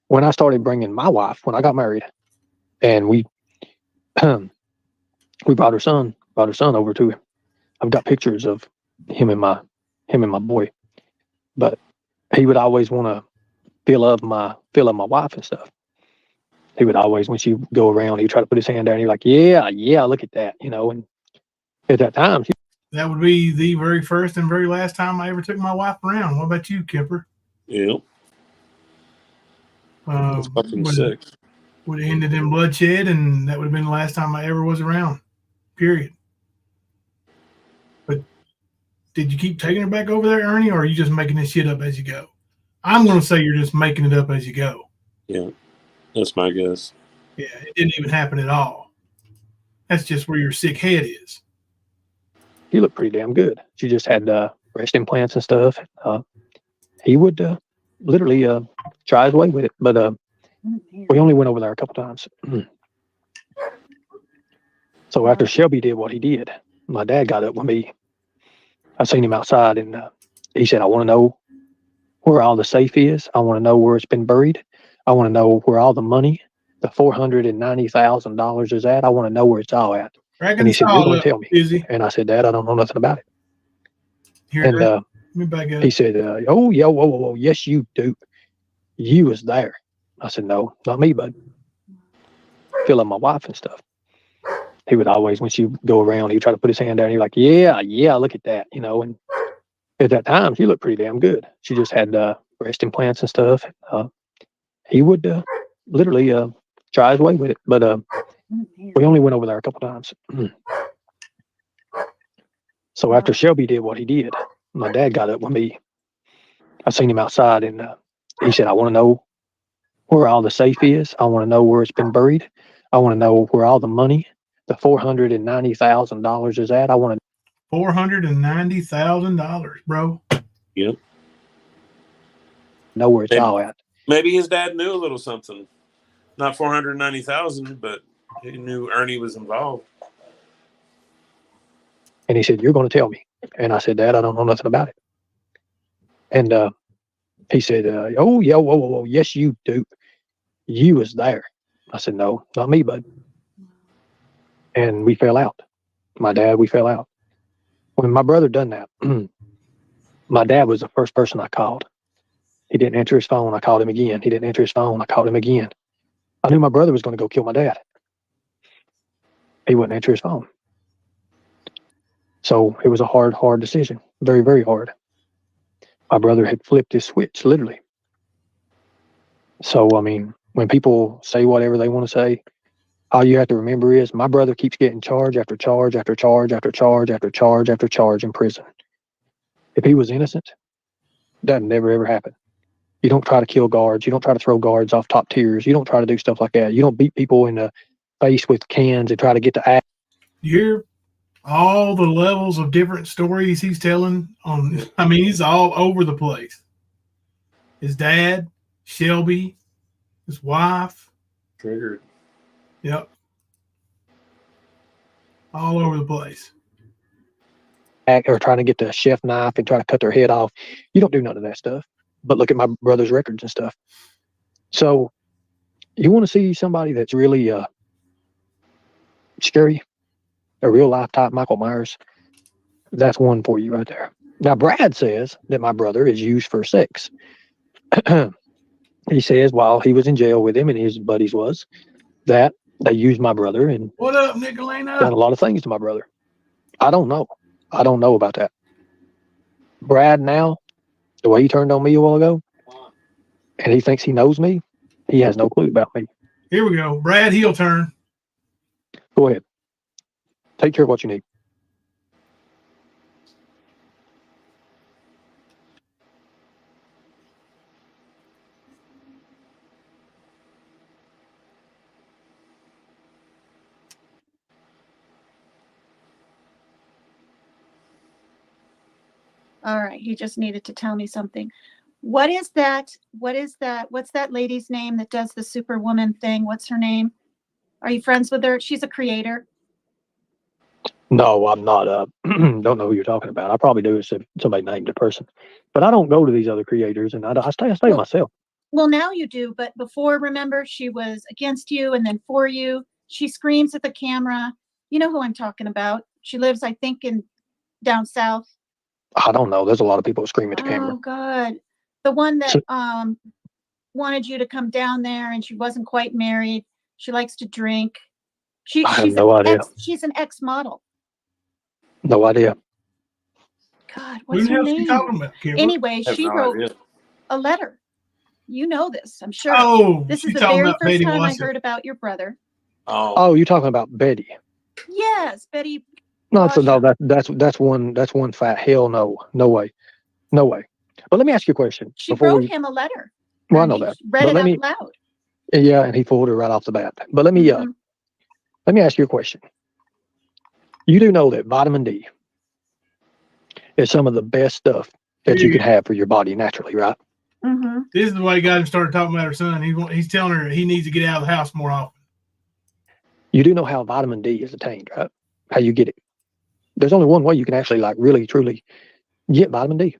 when I started bringing my wife, when I got married, and we brought her son over to him. I've got pictures of him and my boy, but he would always want to feel up my wife and stuff. He would always, when she go around, he'd try to put his hand down. He'd like, yeah, look at that, And at that time, that would be the very first and very last time I ever took my wife around. What about you, Kipper? Yeah. That's fucking sick. Would have ended in bloodshed, and that would have been the last time I ever was around. Period. But did you keep taking her back over there, Ernie, or are you just making this shit up as you go? I'm going to say you're just making it up as you go. Yeah, that's my guess. Yeah, it didn't even happen at all. That's just where your sick head is. he looked pretty damn good. She just had breast implants and stuff. He would literally try his way with it, but we only went over there a couple times. So after Shelby did what he did, my dad got up with me. I seen him outside, and he said, I want to know where all the safe is. I want to know where it's been buried. I want to know where all the money, the $490,000 is at. I want to know where it's all at. And he said, you're going to tell me. Izzy. And I said, Dad, I don't know nothing about it. And Let me back up. he said, oh, yeah, whoa, yes, you do. You was there. I said, no, not me, bud. Feeling my wife and stuff. He would always, when she go around, he'd try to put his hand down. He'd like, yeah, look at that, And at that time, she looked pretty damn good. She just had breast implants and stuff. He would literally try his way with it, but we only went over there a couple times. So after Shelby did what he did, my dad got up with me. I seen him outside, and he said, I want to know where all the safe is. I want to know where it's been buried. I want to know where all the money, the $490,000 is at. I want to $490,000, bro. Yep. know where it's all at. Maybe his dad knew a little something. Not 490,000, but he knew Ernie was involved. And he said, you're going to tell me. And I said, Dad, I don't know nothing about it. And he said, oh, yeah, whoa, yes, you do. You was there. I said, no, not me, bud. And we fell out. We fell out. When my brother done that, my dad was the first person I called. He didn't answer his phone. I called him again. He didn't answer his phone. I called him again. I knew my brother was going to go kill my dad. He wouldn't answer his phone. So it was a hard decision. Very, very hard. My brother had flipped his switch, literally. So, I mean, when people say whatever they want to say, all you have to remember is my brother keeps getting charge after charge after charge after charge after charge after charge in prison. If he was innocent, that never ever happened. You don't try to kill guards. You don't try to throw guards off top tiers. You don't try to do stuff like that. You don't beat people in the face with cans and try to get the act. You hear all the levels of different stories he's telling on. I mean, he's all over the place. His dad, Shelby, his wife. Triggered. Yep. All over the place. Or trying to get the chef knife and try to cut their head off. You don't do none of that stuff. But look at my brother's records and stuff. So you want to see somebody that's really scary, a real life type Michael Myers, that's one for you right there. Now, Brad says that my brother is used for sex. He says while he was in jail with him and his buddies was, that they used my brother and What up, done a Nicolina? lot of things to my brother. I don't know. I don't know about that. Brad now, the way he turned on me a while ago, and he thinks he knows me, he has no clue about me. Here we go. Brad heel turn. Go ahead. Take care of what you need. All right. He just needed to tell me something. What is that? What's that lady's name that does the Superwoman thing? What's her name? Are you friends with her? She's a creator. No, I'm not. Don't know who you're talking about. I probably do if somebody named a person, but I don't go to these other creators, and I stay Well, myself. Well, now you do, but before, remember, she was against you and then for you. She screams at the camera. You know who I'm talking about. She lives, I think, in down south. I don't know. There's a lot of people screaming at the camera. Oh God, the one that So- wanted you to come down there, and she wasn't quite married. She likes to drink. I have no idea. She's an ex-model. No idea. God, Who what's the her hell's she name? talking about, Kimber? Anyway, I have she no wrote idea. a letter. You know this, I'm sure. Oh, This is she's the talking very about first Betty time I Watson. heard about your brother. Oh, you're talking about Betty. Yes, Betty. No, so no, Washer. that's one fat hell no. No way. No way. But let me ask you a question. She before wrote we, him a letter. Well, I know Ernie. that. Read But it let out me, loud. yeah, and he fooled her right off the bat. But let me ask you a question. You do know that vitamin D is some of the best stuff that you can have for your body naturally, right? Mm-hmm. This is the way he got him started talking about her son. He's telling her he needs to get out of the house more often. You do know how vitamin D is attained, right? How you get it. There's only one way you can actually really, truly get vitamin D. Do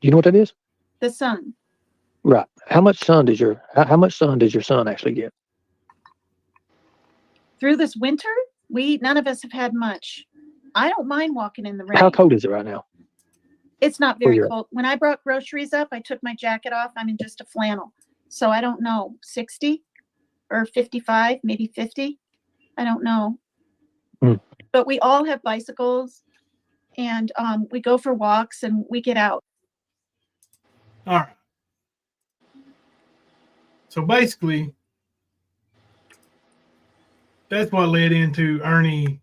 you know what that is? The sun. Right. How much sun does your son actually get? Through this winter, none of us have had much. I don't mind walking in the rain. How cold is it right now? It's not very Where you're cold. When I brought groceries up, I took my jacket off. I'm in just a flannel. So I don't know, 60 or 55, maybe 50. I don't know. But we all have bicycles, and we go for walks and we get out. All right. So basically, that's what led into Ernie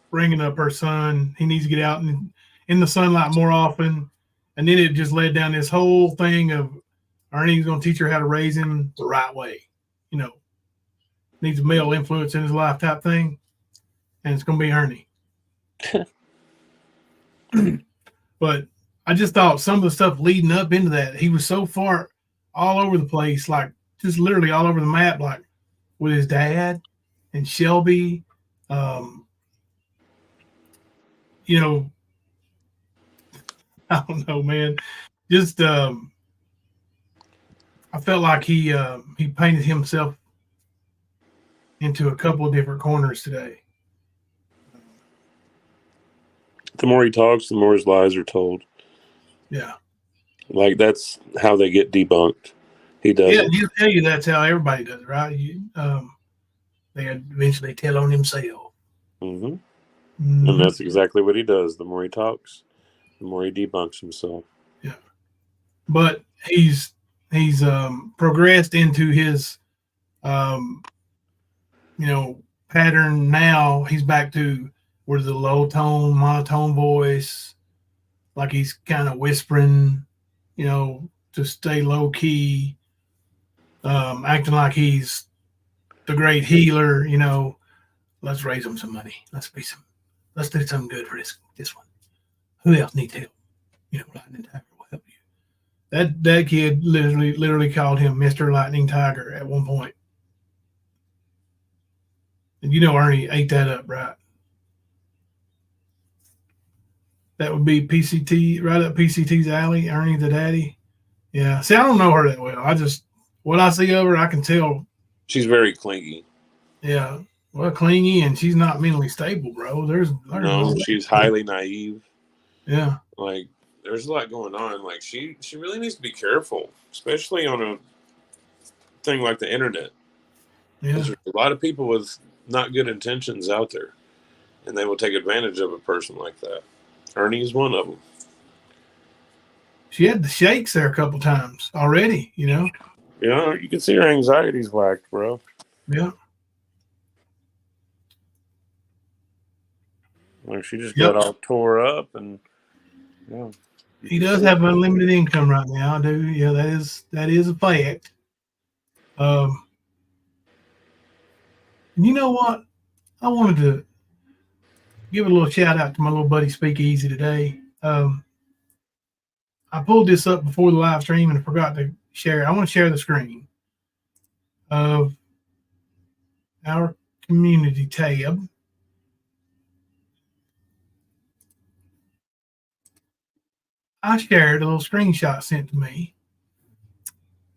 bringing up her son. He needs to get out in the sunlight more often. And then it just led down this whole thing of Ernie's going to teach her how to raise him the right way. You know, needs a male influence in his life type thing. And it's going to be Ernie. But I just thought some of the stuff leading up into that, he was so far all over the place, like just literally all over the map, like with his dad and Shelby. You know, I don't know, man. Just I felt like he painted himself into a couple of different corners today. The more he talks, the more his lies are told. Yeah. Like, that's how they get debunked. He does. Yeah, he'll tell you that's how everybody does it, right? They eventually tell on himself. Mm-hmm. Mm-hmm. And that's exactly what he does. The more he talks, the more he debunks himself. Yeah. But he's he's progressed into his pattern. Now he's back to where the low tone, monotone voice, like he's kind of whispering, to stay low key, acting like he's the great healer. Let's raise him some money. Let's do something good for this one. Who else needs help? Lightning Tiger will help you. That kid literally called him Mr. Lightning Tiger at one point. And Ernie ate that up, right? That would be PCT, right up PCT's alley, Ernie the daddy. Yeah. See, I don't know her that well. What I see of her, I can tell. She's very clingy. Yeah. Well, clingy, and she's not mentally stable, bro. No, she's highly naive. Yeah. Like, there's a lot going on. Like, she really needs to be careful, especially on a thing like the internet. Yeah. There's a lot of people with not good intentions out there, and they will take advantage of a person like that. Ernie is one of them. She had the shakes there a couple times already, Yeah, you can see her anxiety's whacked, bro. Yeah. Like, she just got all tore up, and he does have unlimited income right now, dude. Yeah, that is a fact. You know what? I wanted to give a little shout out to my little buddy Speakeasy today. I pulled this up before the live stream and I forgot to share it. I want to share the screen of our community tab. I shared a little screenshot sent to me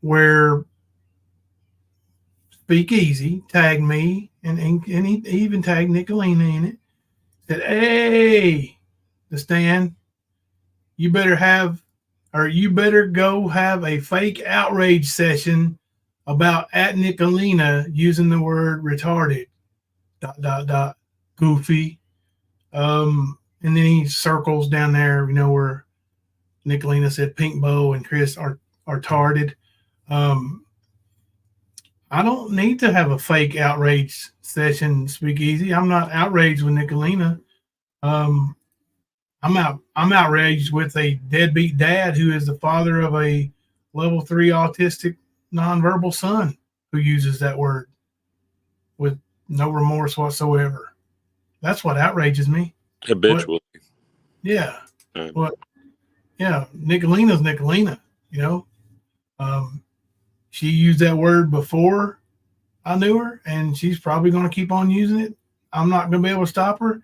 where Speakeasy tagged me and he even tagged Nicolina in it. Said, "Hey, the Stan, you better go have a fake outrage session about at Nicolina using the word retarded, ... goofy." And then he circles down there, where Nicolina said Pink Bow and Chris are tarded. I don't need to have a fake outrage session, Speakeasy. I'm not outraged with Nicolina. I'm outraged with a deadbeat dad who is the father of a level 3 autistic nonverbal son who uses that word with no remorse whatsoever. That's what outrages me. Habitually. Yeah. Nicolina's Nicolina, she used that word before I knew her, and she's probably going to keep on using it. I'm not going to be able to stop her.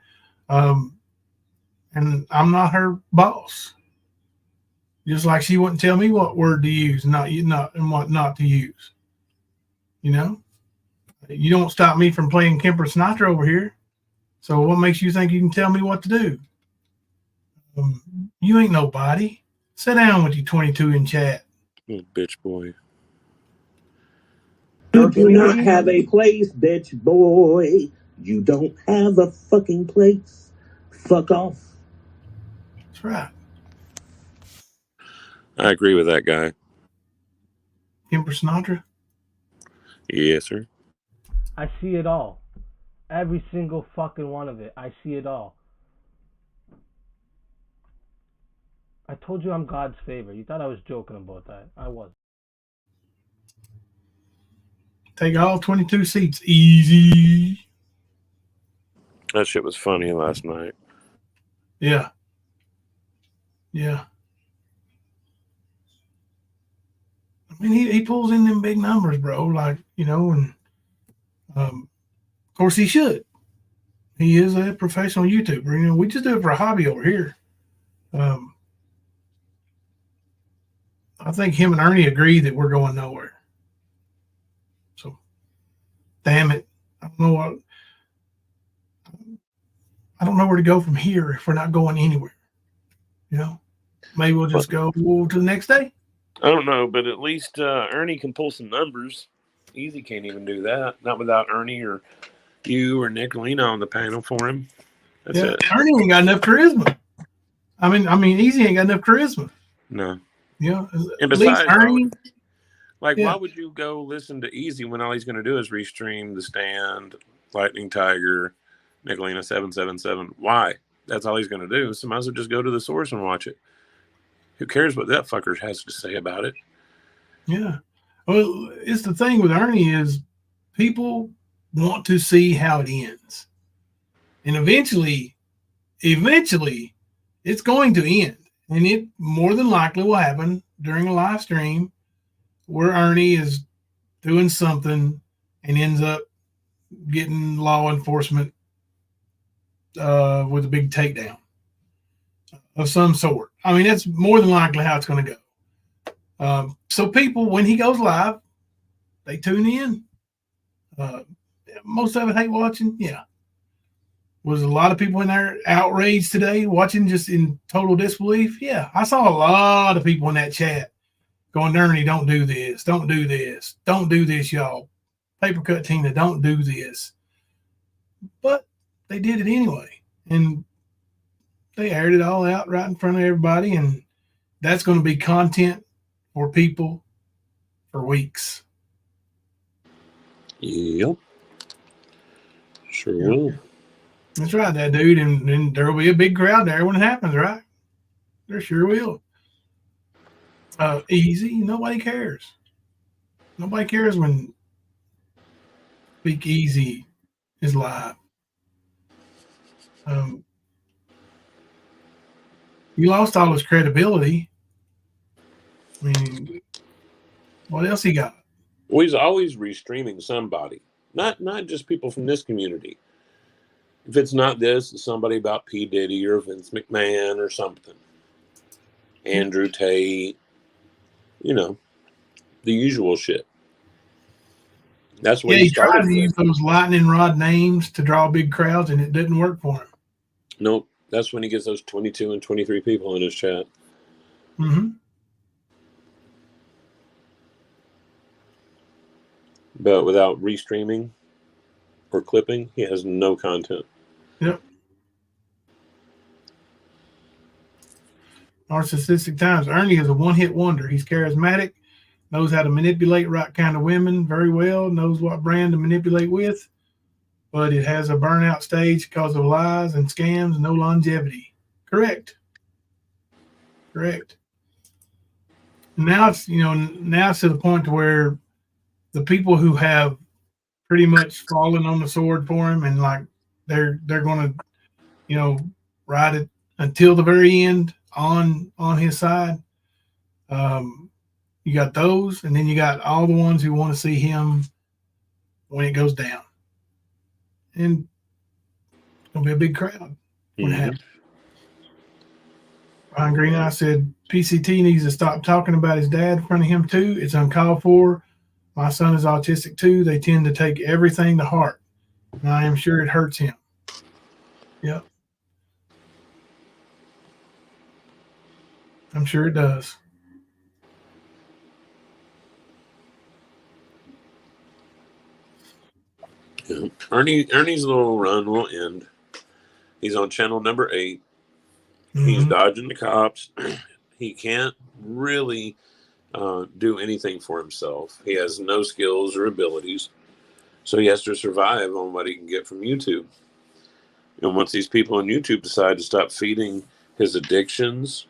And I'm not her boss. Just like she wouldn't tell me what word to use and what not to use. You don't stop me from playing Kemper Sinatra over here. So what makes you think you can tell me what to do? You ain't nobody. Sit down with you 22 in chat. Little bitch boy. You do not have a place, bitch boy. You don't have a fucking place. Fuck off. That's right. I agree with that guy. Kemper Sinatra? Yes, sir. I see it all. Every single fucking one of it. I see it all. I told you I'm God's favor. You thought I was joking about that. I wasn't. Take all 22 seats. Easy. That shit was funny last night. Yeah. Yeah. I mean, he pulls in them big numbers, bro. Like, and of course he should. He is a professional YouTuber. We just do it for a hobby over here. I think him and Ernie agree that we're going nowhere. So, damn it. I don't know where to go from here if we're not going anywhere. Maybe we'll just go to the next day. I don't know, but at least Ernie can pull some numbers. Easy can't even do that. Not without Ernie or you or Nicolina on the panel for him. That's it. Ernie ain't got enough charisma. I mean, Easy ain't got enough charisma. No. And besides, Like, Yeah. why would you go listen to Easy when all he's going to do is restream The Stand, Lightning Tiger, Nicolina 777? Why? That's all he's going to do. So might as well just go to the source and watch it. Who cares what that fucker has to say about it? Yeah. Well, it's the thing with Ernie is people want to see how it ends. And eventually, it's going to end. And it more than likely will happen during a live stream where Ernie is doing something and ends up getting law enforcement with a big takedown of some sort. I mean, that's more than likely how it's going to go. So people, when he goes live, they tune in. Most of it hate watching. Yeah. Was a lot of people in there outraged today watching just in total disbelief? Yeah. I saw a lot of people in that chat going, Ernie, don't do this. Don't do this. Don't do this, y'all. Paper cut Tina, don't do this. But they did it anyway. And they aired it all out right in front of everybody. And that's going to be content for people for weeks. Yep. Sure will. That's right, that dude. And there will be a big crowd there when it happens, right? There sure will. Easy. Nobody cares. Nobody cares when Speak Easy is live. He lost all his credibility. I mean, what else he got? Well, he's always restreaming somebody, not just people from this community. If it's not this, it's somebody about P. Diddy or Vince McMahon or something. Andrew Tate, the usual shit. That's what he tried to use those lightning rod names to draw big crowds, and it didn't work for him. Nope. That's when he gets those 22 and 23 people in his chat. Mm-hmm. But without restreaming or clipping, he has no content. Yep. Narcissistic Times. Ernie is a one-hit wonder. He's charismatic, knows how to manipulate right kind of women very well, knows what brand to manipulate with, but it has a burnout stage because of lies and scams and no longevity. Correct. Now it's to the point to where the people who have pretty much fallen on the sword for him and like they're going to ride it until the very end on his side. You got those, and then you got all the ones who want to see him when it goes down. And it's going to be a big crowd when it happens. Ryan Green, I said, PCT needs to stop talking about his dad in front of him, too. It's uncalled for. My son is autistic, too. They tend to take everything to heart. And I am sure it hurts him. Yep. I'm sure it does. Yeah. Ernie's little run will end. He's on channel number 8. Mm-hmm. He's dodging the cops. He can't really do anything for himself. He has no skills or abilities. So he has to survive on what he can get from YouTube. And once these people on YouTube decide to stop feeding his addictions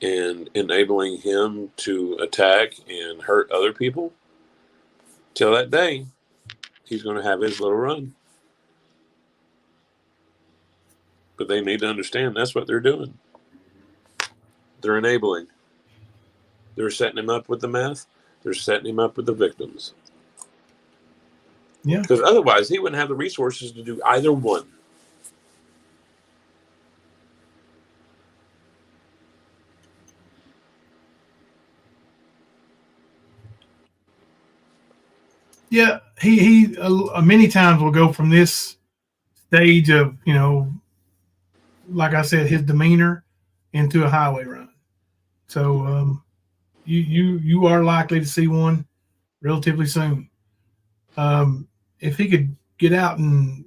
and enabling him to attack and hurt other people, till that day, he's going to have his little run. But they need to understand that's what they're doing. They're enabling. They're setting him up with the meth. They're setting him up with the victims. Yeah. Because otherwise, he wouldn't have the resources to do either one. Yeah, he many times will go from this stage of, like I said, his demeanor into a highway run. So you are likely to see one relatively soon. If he could get out and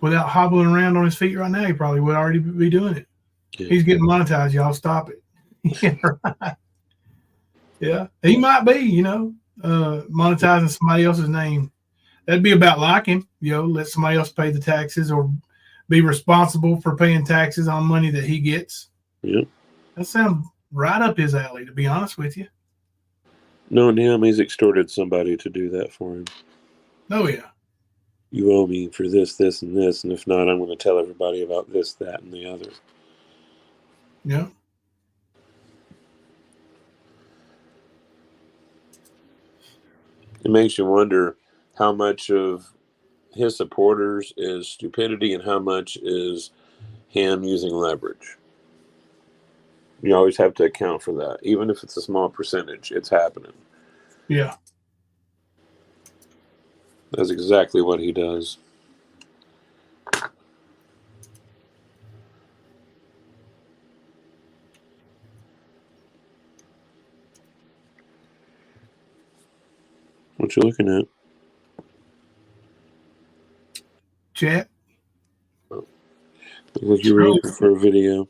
without hobbling around on his feet right now, he probably would already be doing it. Yeah. He's getting monetized, y'all. Stop it. Yeah, right. Yeah, he might be, monetizing somebody else's name. That'd be about like him, let somebody else pay the taxes or be responsible for paying taxes on money that he gets. Yep. That sounds right up his alley, to be honest with you. Knowing him, he's extorted somebody to do that for him. Oh, yeah. You owe me for this, this, and this, and if not, I'm going to tell everybody about this, that, and the other. Yeah. It makes you wonder how much of his supporters is stupidity and how much is him using leverage. You always have to account for that. Even if it's a small percentage, it's happening. Yeah. That's exactly what he does. What you looking at? Chat. Look like you were looking for a video.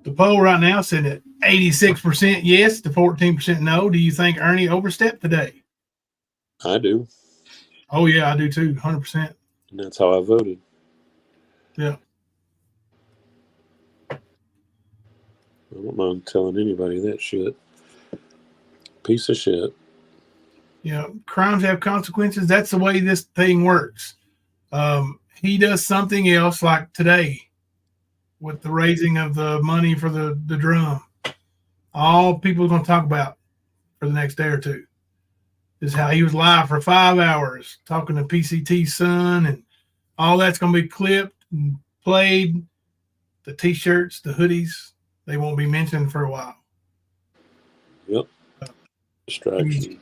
The poll right now said that 86% yes to 14% no. Do you think Ernie overstepped today? I do. Oh, yeah, I do too. 100%. And that's how I voted. Yeah. I don't mind telling anybody that shit. Piece of shit. Yeah. Crimes have consequences. That's the way this thing works. He does something else like today with the raising of the money for the drum. All people are going to talk about for the next day or two is how he was live for 5 hours talking to PCT's son, and all that's going to be clipped and played. The T-shirts, the hoodies, they won't be mentioned for a while. Yep. Distraction.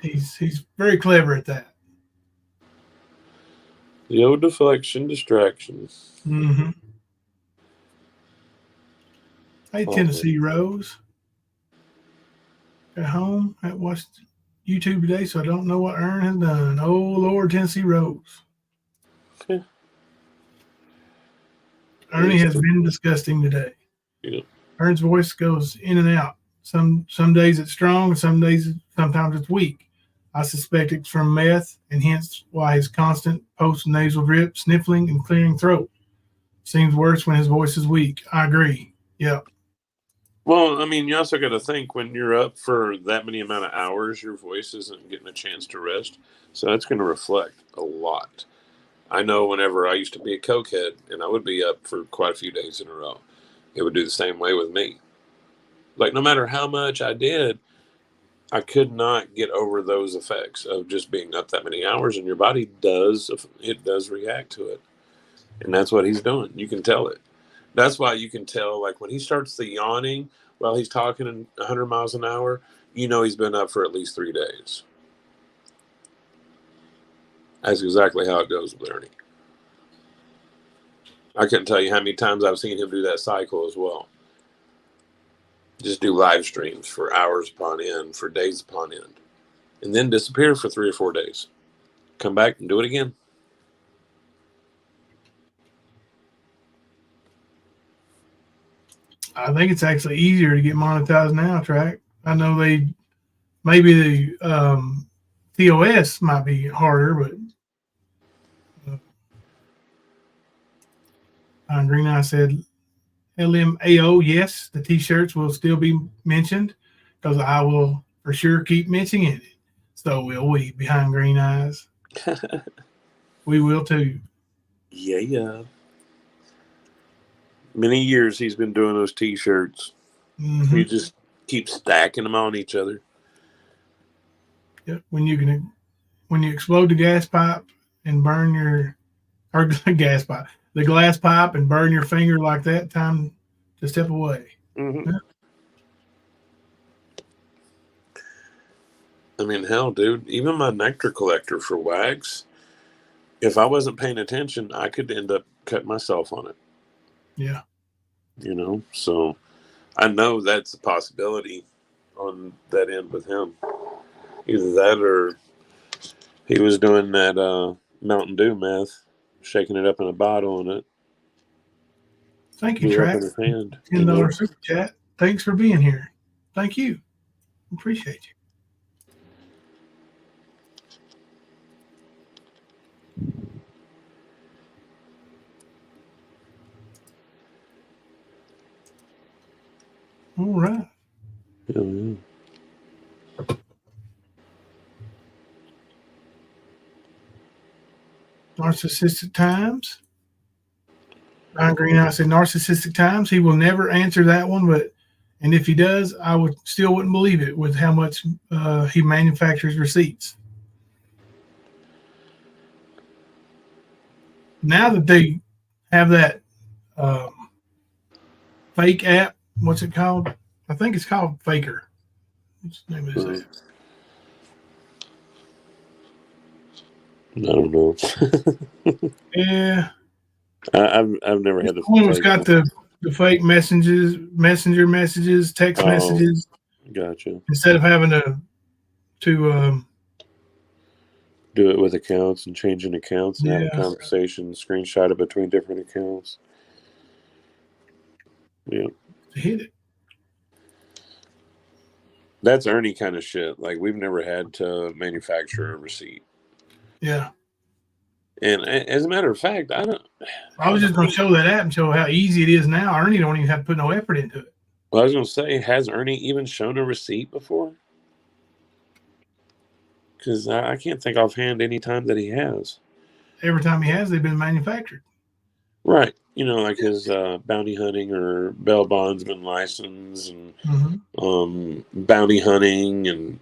He's very clever at that. The old deflection, distraction. Mm-hmm. Hey, Tennessee Rose. At home, I watched YouTube today, so I don't know what Ern has done. Oh, Lord, Tennessee Rose. Okay. Ernie has been disgusting today. Yeah. Ern's voice goes in and out. Some days it's strong, sometimes it's weak. I suspect it's from meth, and hence why his constant post-nasal drip, sniffling, and clearing throat. Seems worse when his voice is weak. I agree. Yep. Well, I mean, you also got to think when you're up for that many amount of hours, your voice isn't getting a chance to rest. So that's going to reflect a lot. I know whenever I used to be a cokehead and I would be up for quite a few days in a row, it would do the same way with me. Like, no matter how much I did, I could not get over those effects of just being up that many hours, and your body does react to it. And that's what he's doing. You can tell it. That's why you can tell, like, when he starts the yawning while he's talking in 100 miles an hour, you know he's been up for at least 3 days. That's exactly how it goes with Ernie. I couldn't tell you how many times I've seen him do that cycle as well. Just do live streams for hours upon end, for days upon end, and then disappear for 3 or 4 days. Come back and do it again. I think it's actually easier to get monetized now, Track. I know maybe the TOS might be harder, but Green Eye said LMAO, yes, the T-shirts will still be mentioned because I will for sure keep mentioning it. So will we, behind Green Eyes. We will too. Yeah. Many years he's been doing those T-shirts. Mm-hmm. You just keep stacking them on each other. Yep. When you explode the gas pipe and burn the glass pipe and burn your finger like that, time to step away. Mm-hmm. Yeah. I mean, hell, dude, even my nectar collector for wax, if I wasn't paying attention, I could end up cutting myself on it. Yeah. So I know that's a possibility on that end with him. Either that or he was doing that Mountain Dew meth, shaking it up in a bottle in it. Thank you, blew up Track. in his hand. $10 super chat. Thanks for being here. Thank you. Appreciate you. All right. Yeah. Narcissistic times. Ryan Green, I said narcissistic times. He will never answer that one, and if he does, I wouldn't believe it with how much he manufactures receipts. Now that they have that fake app, what's it called? I think it's called Faker. What's the name of this app? I don't know. Yeah. I've never had the one that's got the fake messenger messages, text messages. Gotcha. Instead of having to do it with accounts and changing accounts and having Yeah. conversations, screenshot it between different accounts. Yeah. hit it. That's Ernie kind of shit. Like, we've never had to manufacture a receipt. Yeah. And as a matter of fact, I was just going to show that app and show how easy it is now. Ernie don't even have to put no effort into it. Well, I was going to say, has Ernie even shown a receipt before? Because I can't think offhand any time that he has. Every time he has, they've been manufactured. Right. You know, like his bounty hunting or bail bondsman license and bounty hunting. And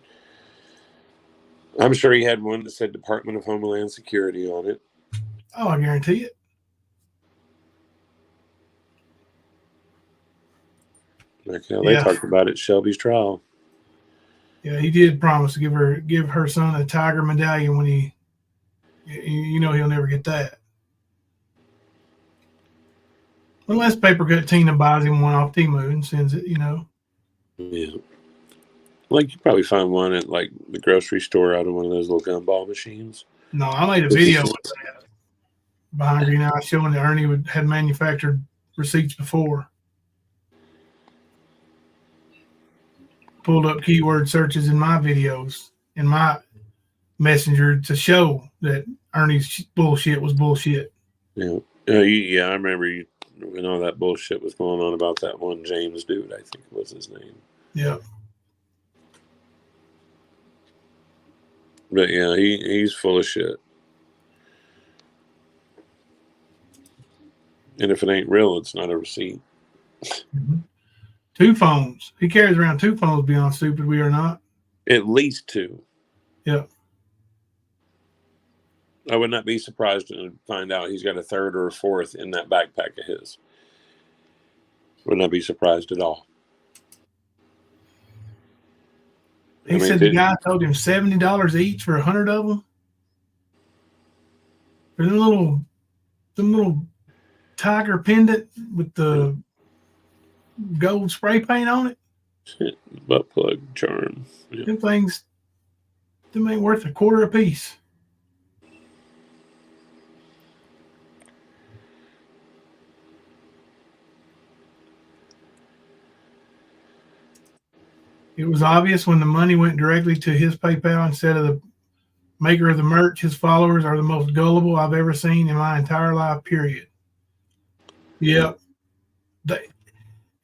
I'm sure he had one that said Department of Homeland Security on it. Oh, I guarantee it. Like how they talked about it, Shelby's trial. Yeah, he did promise to give her son a tiger medallion when you know he'll never get that. Unless Papercut Tina buys him one off Temu and sends it, Yeah. Like, you probably find one at, like, the grocery store out of one of those little gumball machines. No, I made a video with that behind green eyes showing that Ernie had manufactured receipts before. Pulled up keyword searches in my videos, in my messenger, to show that Ernie's bullshit was bullshit. Yeah. Yeah, I remember when all that bullshit was going on about that one James dude, I think was his name. Yeah. But yeah, he's full of shit. And if it ain't real, it's not a receipt. Mm-hmm. 2 phones. He carries around 2 phones beyond stupid we are not. At least 2. Yeah. I would not be surprised to find out he's got a 3rd or a 4th in that backpack of his. Would not be surprised at all. He said the guy told him $70 each for 100 of them. For them little tiger pendant with the gold spray paint on it. Shit, butt plug charm. Yeah. Them things, them ain't worth a quarter a piece. It was obvious when the money went directly to his PayPal instead of the maker of the merch. His followers are the most gullible I've ever seen in my entire life, period. Yep.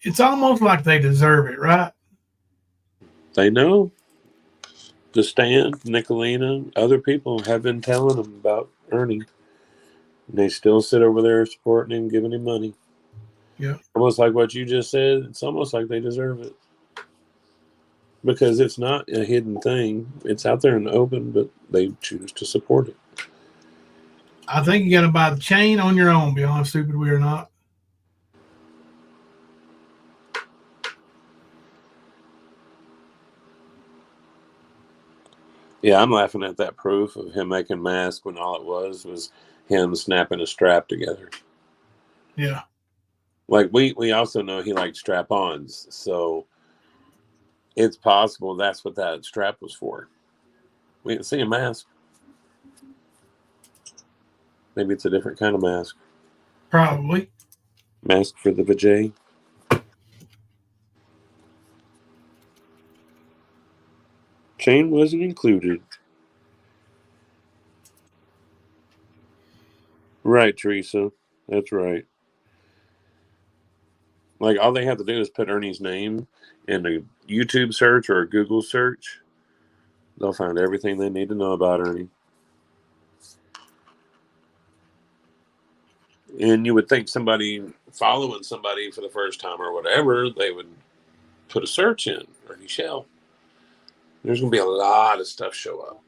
It's almost like they deserve it, right? They know. The Stand, Nicolina, other people have been telling them about Ernie. And they still sit over there supporting him, giving him money. Yeah. Almost like what you just said. It's almost like they deserve it. Because it's not a hidden thing. It's out there in the open, but they choose to support it. I think you got to buy the chain on your own, beyond stupid we are not. Yeah, I'm laughing at that proof of him making masks when all it was him snapping a strap together. Yeah. Like, we also know he liked strap-ons, so it's possible that's what that strap was for. We didn't see a mask. Maybe it's a different kind of mask. Probably. Mask for the vajay. Chain wasn't included. Right, Teresa. That's right. Like, all they have to do is put Ernie's name in a YouTube search or a Google search. They'll find everything they need to know about Ernie. And you would think somebody following somebody for the first time or whatever, they would put a search in, Ernie Shell. There's going to be a lot of stuff show up.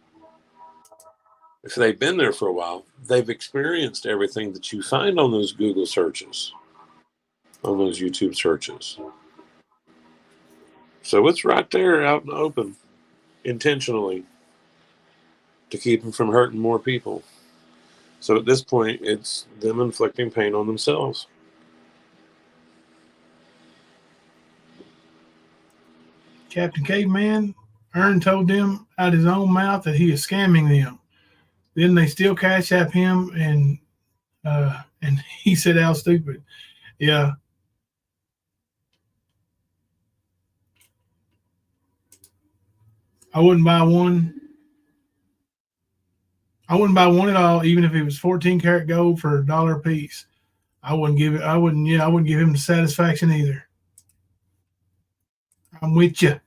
If they've been there for a while, they've experienced everything that you find on those Google searches, on those YouTube searches. So it's right there out in the open, intentionally, to keep them from hurting more people. So at this point, it's them inflicting pain on themselves. Captain Caveman, Ern told them out his own mouth that he is scamming them. Then they still cash app him, and he said, "How stupid." Yeah. I wouldn't buy one. I wouldn't buy one at all, even if it was 14 karat gold for $1 a piece. I wouldn't give it. I wouldn't give him the satisfaction either. I'm with you.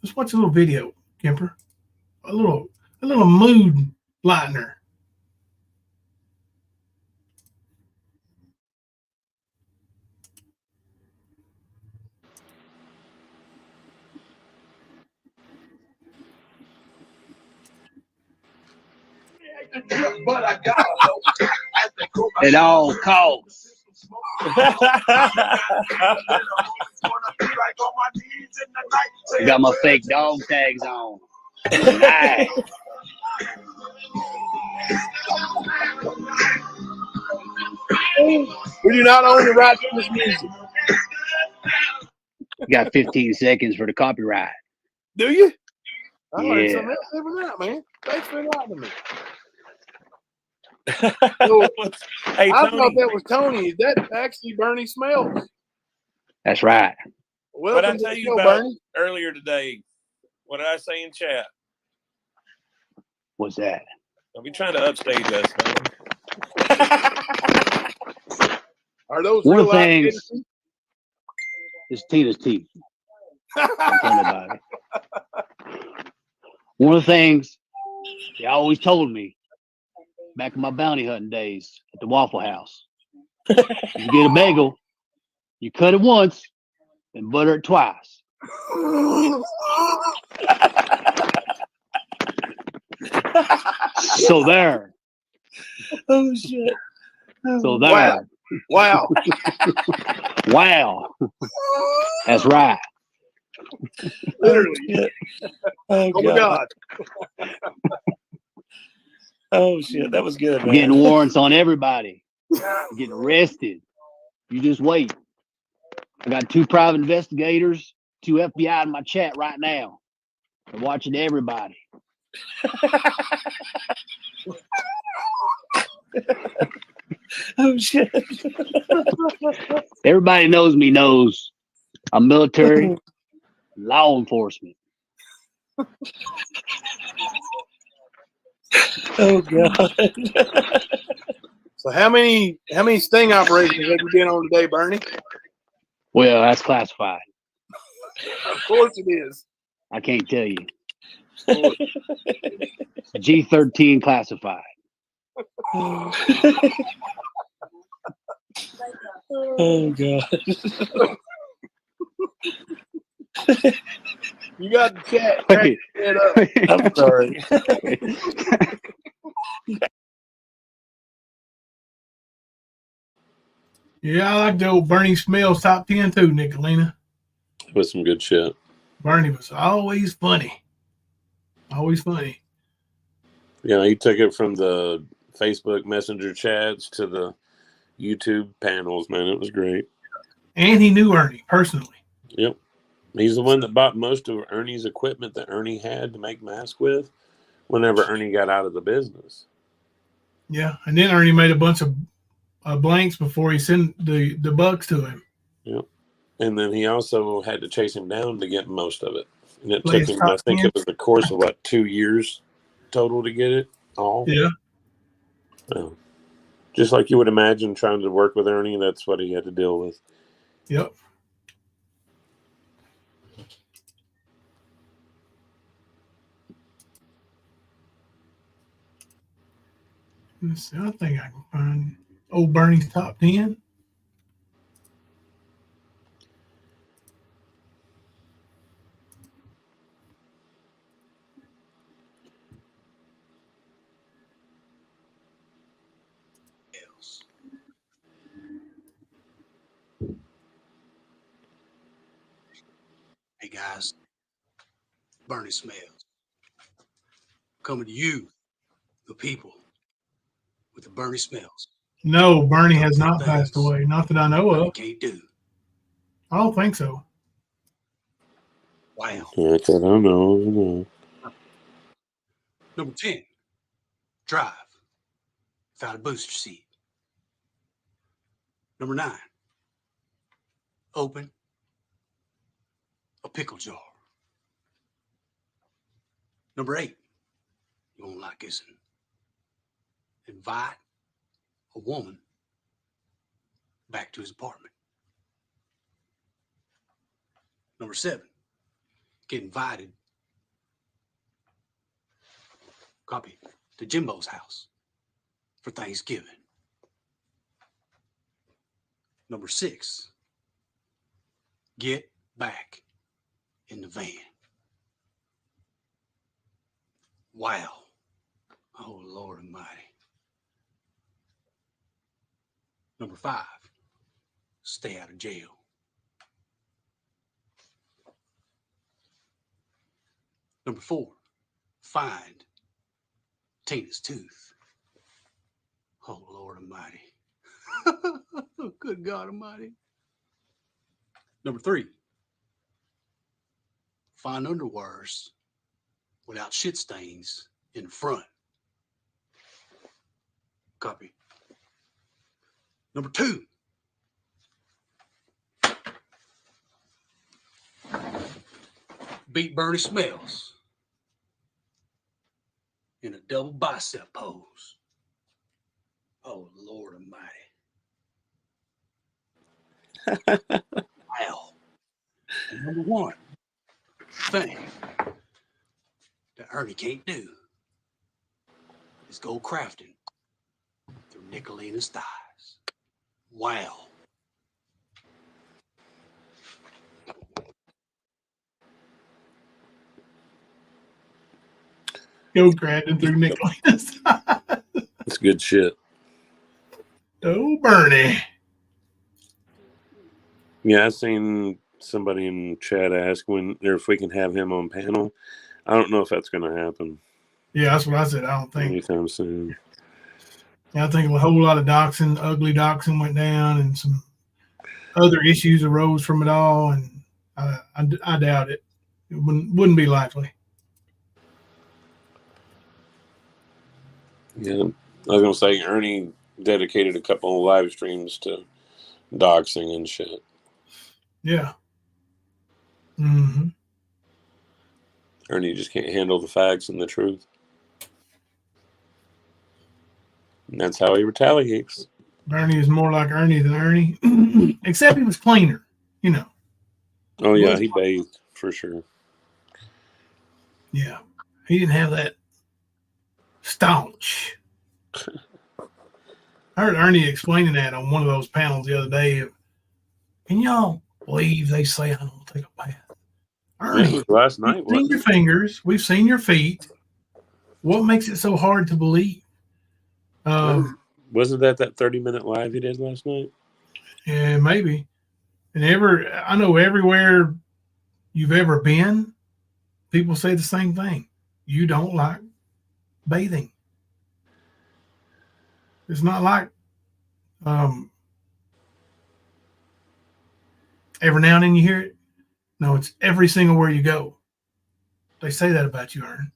Let's watch a little video, Kemper. A little mood lightener. But I got it all costs. I got my fake dog tags on. Nice. We do not own the rights to this music. You got 15 seconds for the copyright. Do you? I learned Yeah. something else every night, man. Thanks for enlightening me. Hey, I Tony, thought that was Tony. That actually Bernie smells. That's right. what I Welcome to tell the you show, about Bernie. earlier today? What did I say in chat? What's that? Don't be trying to upstage us, man. Are those One real of the life things entities? is Tina's teeth. Don't tell nobody. One of the things they always told me back in my bounty hunting days at the Waffle House. You get a bagel, you cut it once and butter it twice. So there. Oh shit. So there. Wow. Wow. That's right. Literally. Oh, Oh my God. Oh shit, that was good, man. Getting warrants on everybody. Getting arrested. You just wait. I got 2 private investigators, 2 FBI in my chat right now. They're watching everybody. Oh shit. Everybody knows me knows I'm military, law enforcement. Oh god. So how many sting operations have you been on today, Bernie? Well, that's classified. Of course it is. I can't tell you. G13 classified. Oh god. You got the chat. Crack it up. I'm sorry. Yeah, I like the old Bernie Smells top 10 too, Nicolina. With some good shit. Bernie was always funny. Always funny. Yeah, he took it from the Facebook Messenger chats to the YouTube panels, man. It was great. And he knew Ernie personally. Yep. He's the one that bought most of Ernie's equipment that Ernie had to make masks with whenever Ernie got out of the business. Yeah. And then Ernie made a bunch of blanks before he sent the bucks to him. Yep. And then he also had to chase him down to get most of it. And it Play took his him, I top think 10. it was the course of what, 2 years total to get it all. Yeah. So, just like you would imagine trying to work with Ernie, that's what he had to deal with. Yep. Let's see, I think I can find old Bernie's top 10. Hey guys, Bernie Smells. Coming to you, the people, with the Bernie Smells. No, Bernie has not passed away. Not that I know Bernie of. can't do. I don't think so. Wow. Yeah, I don't know. Number 10, drive without a booster seat. Number 9, open a pickle jar. Number 8, you won't like this one. Invite a woman back to his apartment. Number 7, get invited, copy, to Jimbo's house for Thanksgiving. Number 6, get back in the van. Wow. Oh, Lord Almighty. Number 5, stay out of jail. Number 4, find Tina's tooth. Oh, Lord Almighty. Oh, good God Almighty. Number 3, find underwears without shit stains in the front. Copy. Number 2, beat Bernie Smells in a double bicep pose. Oh, Lord Almighty. Wow. And number 1 thing that Ernie can't do is go crafting through Nicolina's thighs. Wow. Go crafting through Nicholas. It's good shit. Oh, Bernie. Yeah, I seen somebody in chat ask when or if we can have him on panel. I don't know if that's going to happen. Yeah, that's what I said. I don't think. Anytime soon. Yeah, I think a whole lot of doxing, ugly doxing went down, and some other issues arose from it all, and I doubt it. It wouldn't be likely. Yeah, I was going to say Ernie dedicated a couple of live streams to doxing and shit. Yeah. Mm-hmm. Ernie just can't handle the facts and the truth. And that's how he retaliates. Bernie is more like Ernie than Ernie, except he was cleaner, you know. Oh, yeah, he bathed for sure. Yeah. He didn't have that staunch. I heard Ernie explaining that on one of those panels the other day. Can y'all believe they say I don't take a bath? Ernie, it was last night. We've seen your fingers. We've seen your feet. What makes it so hard to believe? Wasn't that 30-minute live he did last night? Yeah, maybe. And I know everywhere you've ever been, people say the same thing. You don't like bathing. It's not like every now and then you hear it. No, it's every single where you go. They say that about you, Ern,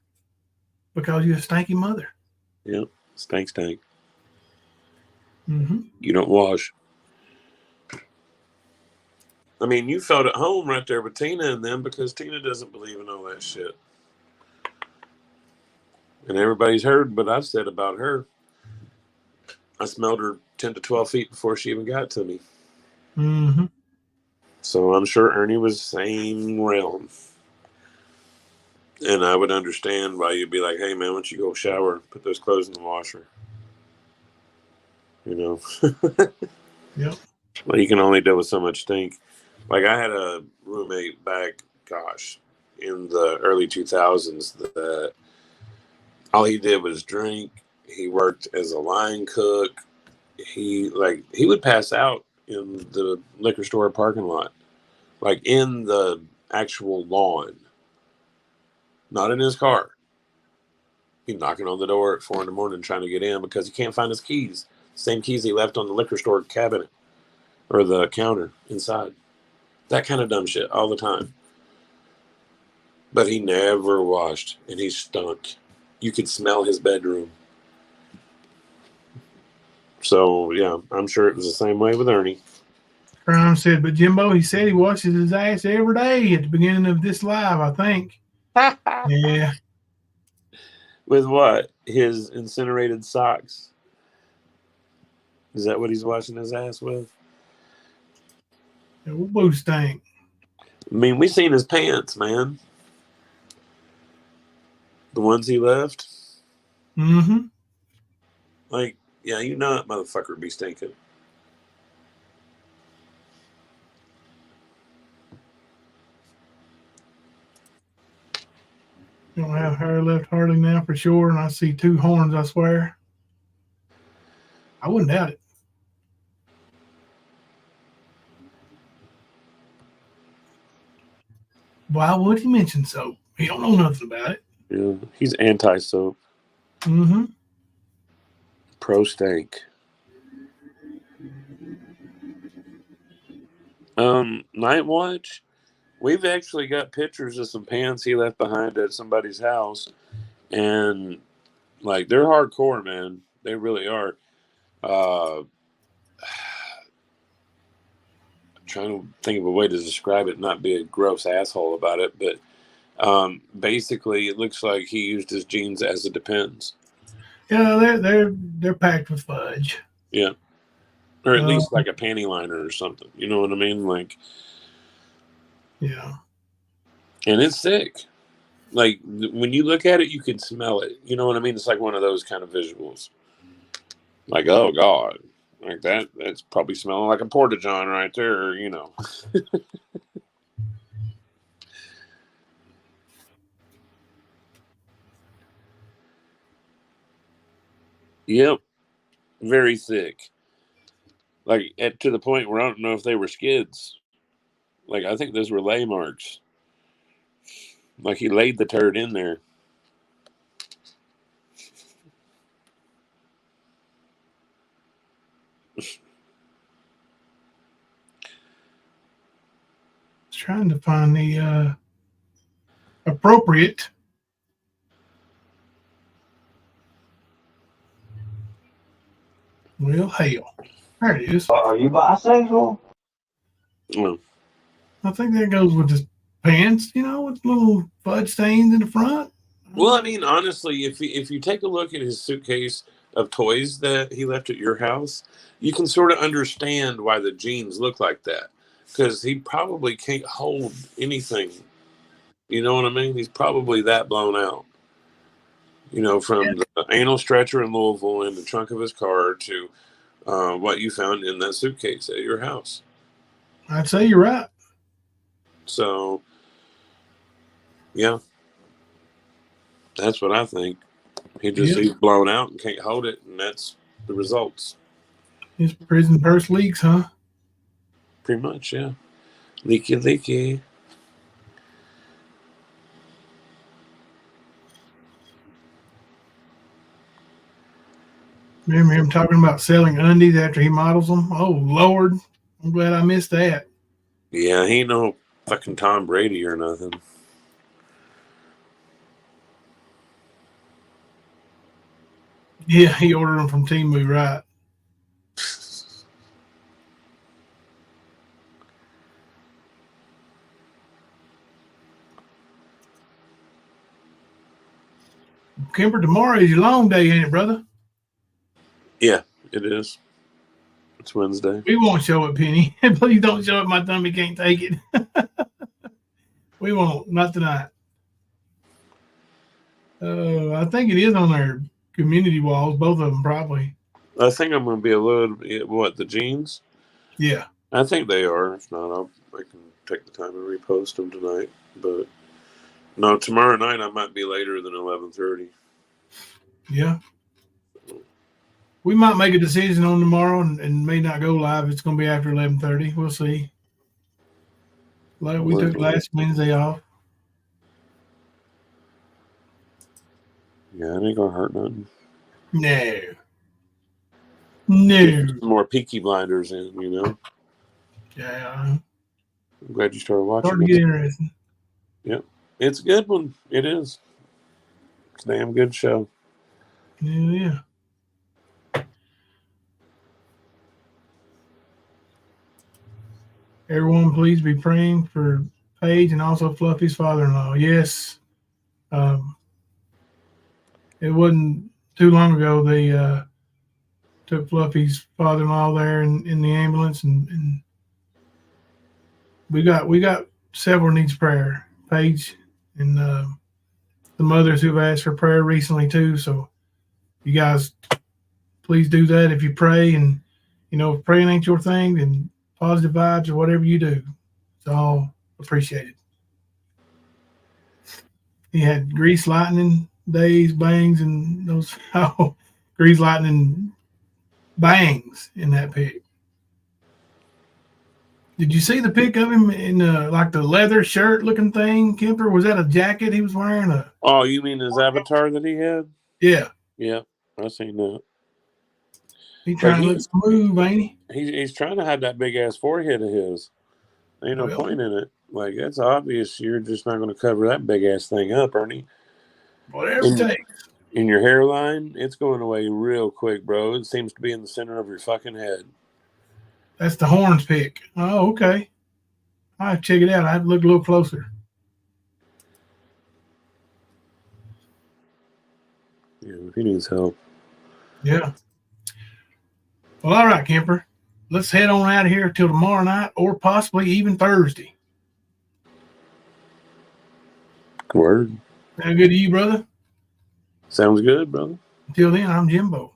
because you're a stanky mother. Yep, stank. Mm-hmm. You don't wash. I mean, you felt at home right there with Tina and them because Tina doesn't believe in all that shit. And everybody's heard what I've said about her. I smelled her 10 to 12 feet before she even got to me. Mm-hmm. So I'm sure Ernie was same realm. And I would understand why you'd be like, hey, man, why don't you go shower, put those clothes in the washer? You know? Yep. Well, you can only deal with so much stink. Like, I had a roommate back, gosh, in the early 2000s that all he did was drink. He worked as a line cook. He would pass out in the liquor store parking lot, like in the actual lawn, not in his car. He's knocking on the door at 4 a.m. trying to get in because he can't find his keys. Same keys he left on the liquor store cabinet or the counter inside. That kind of dumb shit all the time. But he never washed, and he stunk. You could smell his bedroom. So, yeah, I'm sure it was the same way with Ernie. Crime said, but Jimbo, he said he washes his ass every day at the beginning of this live, I think. Yeah. With what? His incinerated socks. Is that what he's washing his ass with? It will boost stank. I mean, we seen his pants, man. The ones he left. Mm-hmm. Like, yeah, you know that motherfucker be stinking. Don't have hair left hardly now for sure, and I see 2 horns, I swear. I wouldn't doubt it. Why would he mention soap? He don't know nothing about it. Yeah, he's anti-soap. Mm-hmm. Pro stank. Night watch. We've actually got pictures of some pants he left behind at somebody's house, and like they're hardcore, man. They really are. I'm trying to think of a way to describe it, not be a gross asshole about it, but basically, it looks like he used his jeans as it depends. Yeah, they're packed with fudge. Yeah, or at least like a panty liner or something. You know what I mean? Like, yeah, and it's sick. Like when you look at it, you can smell it. You know what I mean? It's like one of those kind of visuals. Like, oh god, like that's probably smelling like a porta john right there. You know. Yep, very thick. Like to the point where I don't know if they were skids. Like I think those were lay marks. Like he laid the turd in there. Trying to find the appropriate. Well, hell, there it is. Are you bisexual? Well, I think that goes with his pants, with little fudge stains in the front. Well, I mean, honestly, if you take a look at his suitcase of toys that he left at your house, you can sort of understand why the jeans look like that. Because he probably can't hold anything. You know what I mean? He's probably that blown out. From the anal stretcher in Louisville in the trunk of his car to what you found in that suitcase at your house. I'd say you're right. So, yeah. That's what I think. He's blown out and can't hold it, and that's the results. His prison purse leaks, huh? Pretty much, yeah. Leaky. Remember him talking about selling undies after he models them? Oh, Lord. I'm glad I missed that. Yeah, he ain't no fucking Tom Brady or nothing. Yeah, he ordered them from Temu, right? Kemper, tomorrow is your long day, ain't it, brother? Yeah, it is. It's Wednesday. We won't show it, Penny. Please don't show it. My tummy can't take it. We won't. Not tonight. I think it is on our community walls, both of them probably. I think I'm going to be a little bit, what, the jeans? Yeah. I think they are. If not, I can take the time and repost them tonight. But no, tomorrow night I might be later than 11:30. Yeah. We might make a decision on tomorrow and may not go live. It's going to be after 11:30. We'll see. Like we took last Wednesday off. Yeah, it ain't going to hurt nothing. No. No. Get some more Peaky Blinders in, you know? Yeah. I'm glad you started watching. Starting to get interesting. Yep. It's a good one. It is. It's a damn good show. Yeah. Everyone, please be praying for Paige and also Fluffy's father-in-law. Yes. It wasn't too long ago they took Fluffy's father-in-law there in the ambulance, and we got several needs prayer. Paige and the mothers who've asked for prayer recently too. So you guys, please do that if you pray. And if praying ain't your thing, then positive vibes or whatever you do, it's all appreciated. He had grease lightning days, bangs, and those grease lightning bangs in that pic. Did you see the pic of him in like the leather shirt looking thing, Kemper? Was that a jacket he was wearing? Oh, you mean his avatar that he had? Yeah. Yeah, I seen that. He's trying to look smooth, ain't he? He's trying to hide that big ass forehead of his. Ain't no point in it. Like, it's obvious you're just not going to cover that big ass thing up, Ernie. Whatever it takes. In your hairline, it's going away real quick, bro. It seems to be in the center of your fucking head. That's the horns pick. Oh, okay. I have to check it out. I have to look a little closer. Yeah, he needs help. Yeah. Well, all right, Kemper. Let's head on out of here till tomorrow night or possibly even Thursday. Word. Sound good to you, brother? Sounds good, brother. Until then, I'm Jimbo.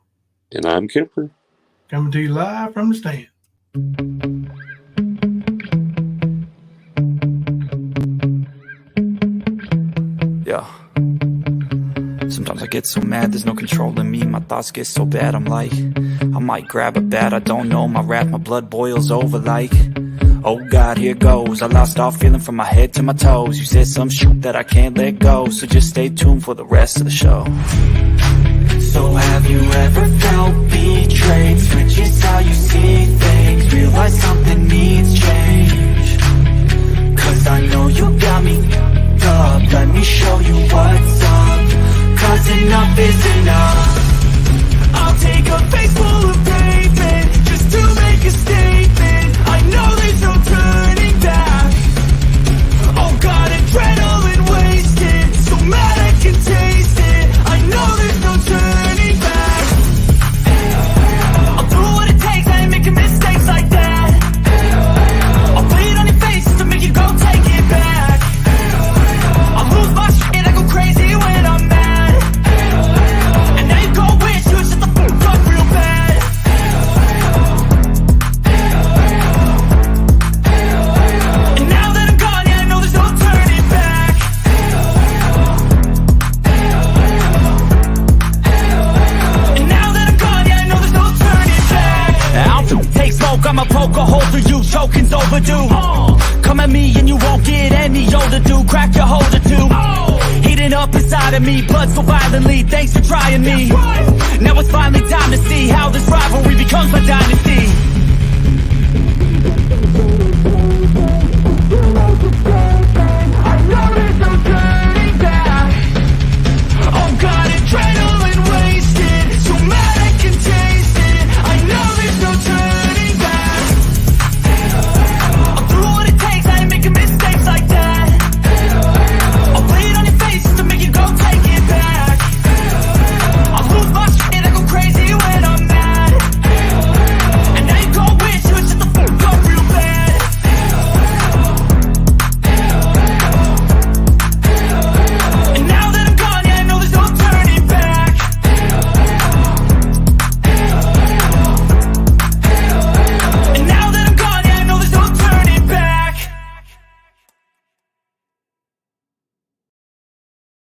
And I'm Kemper. Coming to you live from the stand. Yeah. Sometimes I get so mad, there's no controlling me. My thoughts get so bad, I'm like, I might grab a bat, I don't know. My wrath, my blood boils over like, oh God, here goes. I lost all feeling from my head to my toes. You said some shit that I can't let go, so just stay tuned for the rest of the show. So have you ever felt betrayed? Switches how you see things, realize something needs change. Cause I know you got me up, let me show you what's up. Cause enough is enough. I'll take a face full of pavement just to make a statement. I know there's no turning back. Oh God, adrenaline wasted, so mad I can taste it. I know there's no turning back. I'll do what it takes, I ain't making mistakes like that. I'll put it on your face just to make you go take it back. I'll lose my shit, I go crazy when I'm mad. And now you go wish you would shut the fuck up real bad. And now that I'm gone, yeah, I know there's no turning back. And now that I'm gone, yeah, I know there's no turning back. I'll take smoke, I'ma poke a hole through you, choking's overdue. Come at me and you won't get any older, dude. Crack your holder too. Heating up inside of me, blood so violently. Thanks for trying me. Now it's finally time to see how this rivalry becomes my dynasty.